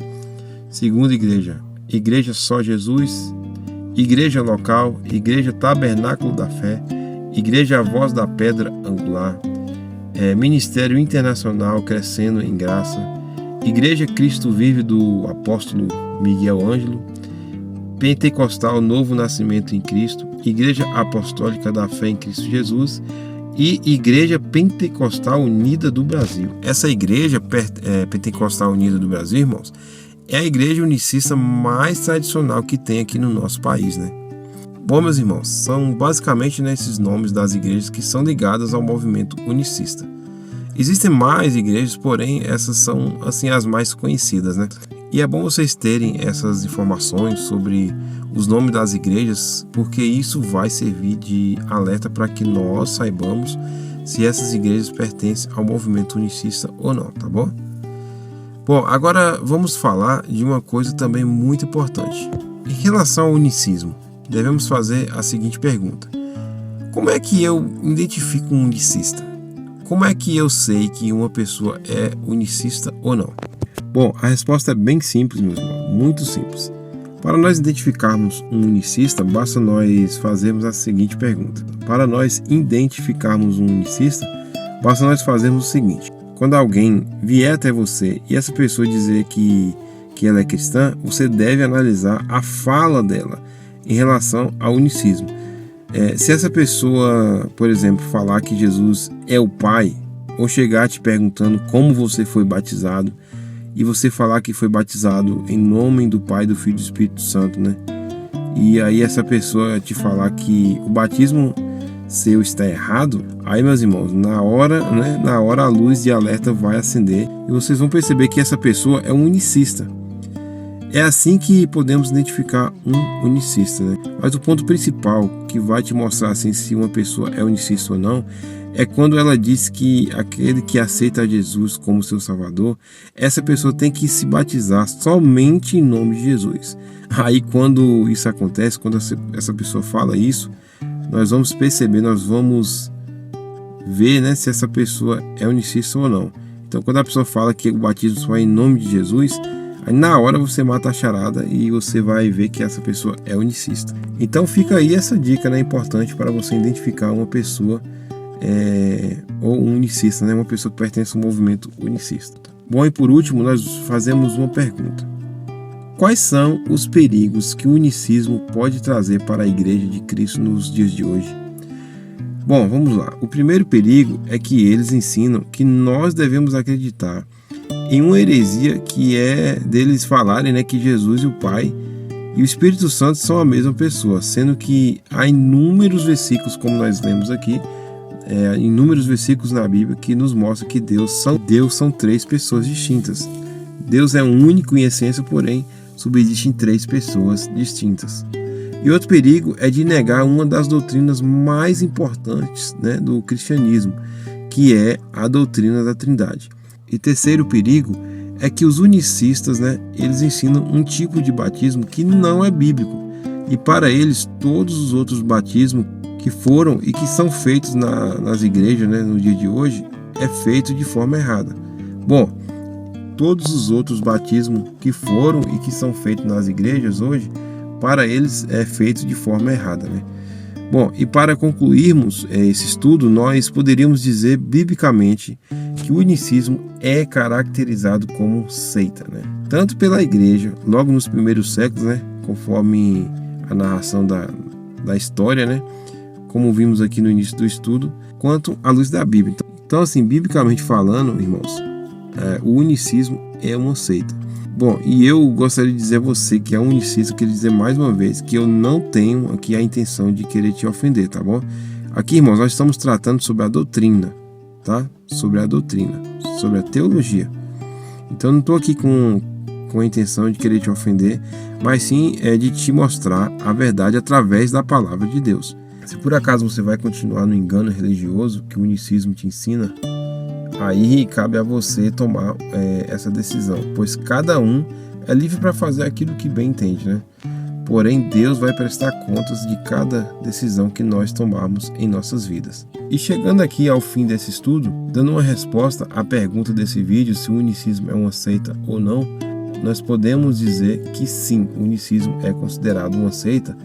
Segunda igreja Só Jesus. Igreja local, Igreja Tabernáculo da Fé, Igreja Voz da Pedra Angular, Ministério Internacional Crescendo em Graça, Igreja Cristo Vive do Apóstolo Miguel Ângelo, Pentecostal Novo Nascimento em Cristo, Igreja Apostólica da Fé em Cristo Jesus e Igreja Pentecostal Unida do Brasil. Essa Igreja Pentecostal Unida do Brasil, irmãos, é a igreja unicista mais tradicional que tem aqui no nosso país, né? Bom, meus irmãos, são basicamente, né, esses nomes das igrejas que são ligadas ao movimento unicista. Existem mais igrejas, porém essas são assim as mais conhecidas, né? E é bom vocês terem essas informações sobre os nomes das igrejas, porque isso vai servir de alerta para que nós saibamos se essas igrejas pertencem ao movimento unicista ou não, tá bom? Bom, agora vamos falar de uma coisa também muito importante. Em relação ao unicismo, devemos fazer a seguinte pergunta: como é que eu identifico um unicista? Como é que eu sei que uma pessoa é unicista ou não? Bom, a resposta é bem simples, meus irmãos, muito simples. Para nós identificarmos um unicista, basta nós fazermos a seguinte pergunta. Para nós identificarmos um unicista, basta nós fazermos o seguinte: quando alguém vier até você e essa pessoa dizer que ela é cristã, você deve analisar a fala dela em relação ao unicismo. Se essa pessoa, por exemplo, falar que Jesus é o Pai, ou chegar te perguntando como você foi batizado, e você falar que foi batizado em nome do Pai, do Filho e do Espírito Santo, né? E aí essa pessoa te falar que o batismo seu está errado, aí, meus irmãos, na hora a luz de alerta vai acender e vocês vão perceber que essa pessoa é um unicista. É assim que podemos identificar um unicista, né? Mas o ponto principal que vai te mostrar assim, se uma pessoa é unicista ou não é quando ela diz que aquele que aceita Jesus como seu Salvador, essa pessoa tem que se batizar somente em nome de Jesus. Aí quando isso acontece, quando essa pessoa fala isso, nós vamos perceber, nós vamos ver, né, se essa pessoa é unicista ou não. Então quando a pessoa fala que o batismo só é em nome de Jesus, aí na hora você mata a charada e você vai ver que essa pessoa é unicista. Então fica aí essa dica, né, importante para você identificar uma pessoa ou um unicista, né, uma pessoa que pertence ao movimento unicista. Bom, e por último nós fazemos uma pergunta: quais são os perigos que o unicismo pode trazer para a Igreja de Cristo nos dias de hoje? Bom, vamos lá. O primeiro perigo é que eles ensinam que nós devemos acreditar em uma heresia que é deles falarem, né, que Jesus e o Pai e o Espírito Santo são a mesma pessoa, sendo que há inúmeros versículos, como nós lemos aqui, inúmeros versículos na Bíblia que nos mostram que Deus são três pessoas distintas. Deus é único em essência, porém subsistem três pessoas distintas. E outro perigo é de negar uma das doutrinas mais importantes, né, do cristianismo, que é a doutrina da Trindade. E terceiro perigo é que os unicistas, né, eles ensinam um tipo de batismo que não é bíblico. E para eles, todos os outros batismos que foram e que são feitos nas igrejas, né, no dia de hoje, é feito de forma errada. Bom, todos os outros batismos que foram e que são feitos nas igrejas hoje, para eles é feito de forma errada, né? Bom, e para concluirmos esse estudo, nós poderíamos dizer biblicamente que o unicismo é caracterizado como seita, né? Tanto pela igreja, logo nos primeiros séculos, né? Conforme a narração da história, né? Como vimos aqui no início do estudo, quanto à luz da Bíblia. Então, assim, biblicamente falando, irmãos, o unicismo é uma seita. Bom, e eu gostaria de dizer a você que é um unicista, eu queria dizer mais uma vez que eu não tenho aqui a intenção de querer te ofender, tá bom? Aqui, irmãos, nós estamos tratando sobre a doutrina, tá? Sobre a doutrina, sobre a teologia. Então, eu não estou aqui com a intenção de querer te ofender, mas sim de te mostrar a verdade através da palavra de Deus. Se por acaso você vai continuar no engano religioso que o unicismo te ensina, aí cabe a você tomar essa decisão, pois cada um é livre para fazer aquilo que bem entende, né? Porém, Deus vai prestar contas de cada decisão que nós tomarmos em nossas vidas. E chegando aqui ao fim desse estudo, dando uma resposta à pergunta desse vídeo, se o unicismo é uma seita ou não, nós podemos dizer que sim, o unicismo é considerado uma seita,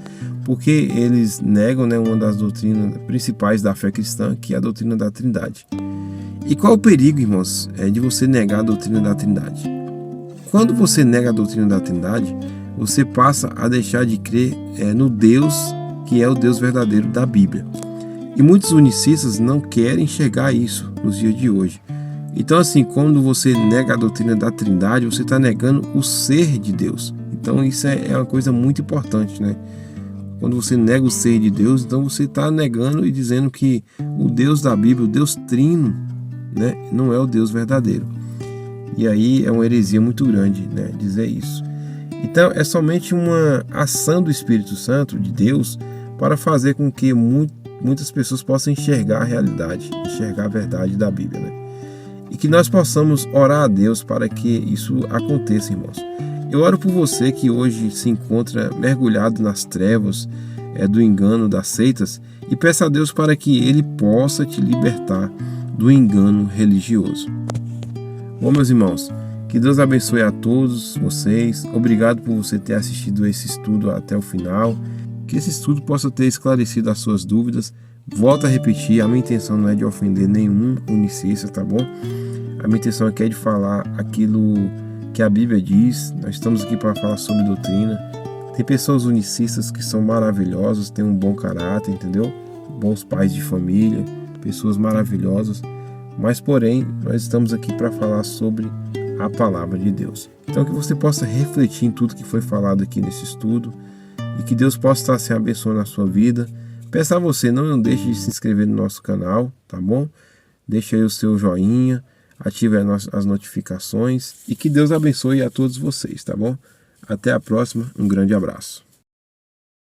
porque eles negam, né, uma das doutrinas principais da fé cristã, que é a doutrina da Trindade. E qual o perigo, irmãos, de você negar a doutrina da Trindade? Quando você nega a doutrina da Trindade, você passa a deixar de crer no Deus que é o Deus verdadeiro da Bíblia. E muitos unicistas não querem enxergar isso nos dias de hoje. Então, assim, quando você nega a doutrina da Trindade, você está negando o ser de Deus. Então, isso é uma coisa muito importante, né? Quando você nega o ser de Deus, então você está negando e dizendo que o Deus da Bíblia, o Deus trino, né, não é o Deus verdadeiro. E aí é uma heresia muito grande, né, dizer isso. Então é somente uma ação do Espírito Santo, de Deus, para fazer com que muitas pessoas possam enxergar a realidade, enxergar a verdade da Bíblia, né? E que nós possamos orar a Deus para que isso aconteça, irmãos. Eu oro por você que hoje se encontra mergulhado nas trevas do engano das seitas e peço a Deus para que Ele possa te libertar do engano religioso. Bom, meus irmãos, que Deus abençoe a todos vocês. Obrigado por você ter assistido esse estudo até o final. Que esse estudo possa ter esclarecido as suas dúvidas. Volto a repetir, a minha intenção não é de ofender nenhum unicista, tá bom? A minha intenção aqui é de falar aquilo que a Bíblia diz. Nós estamos aqui para falar sobre doutrina. Tem pessoas unicistas que são maravilhosas, têm um bom caráter, entendeu? Bons pais de família, pessoas maravilhosas, mas porém nós estamos aqui para falar sobre a palavra de Deus. Então que você possa refletir em tudo que foi falado aqui nesse estudo e que Deus possa estar se abençoando na sua vida. Peço a você, não deixe de se inscrever no nosso canal, tá bom? Deixe aí o seu joinha, ative as notificações e que Deus abençoe a todos vocês, tá bom? Até a próxima, um grande abraço.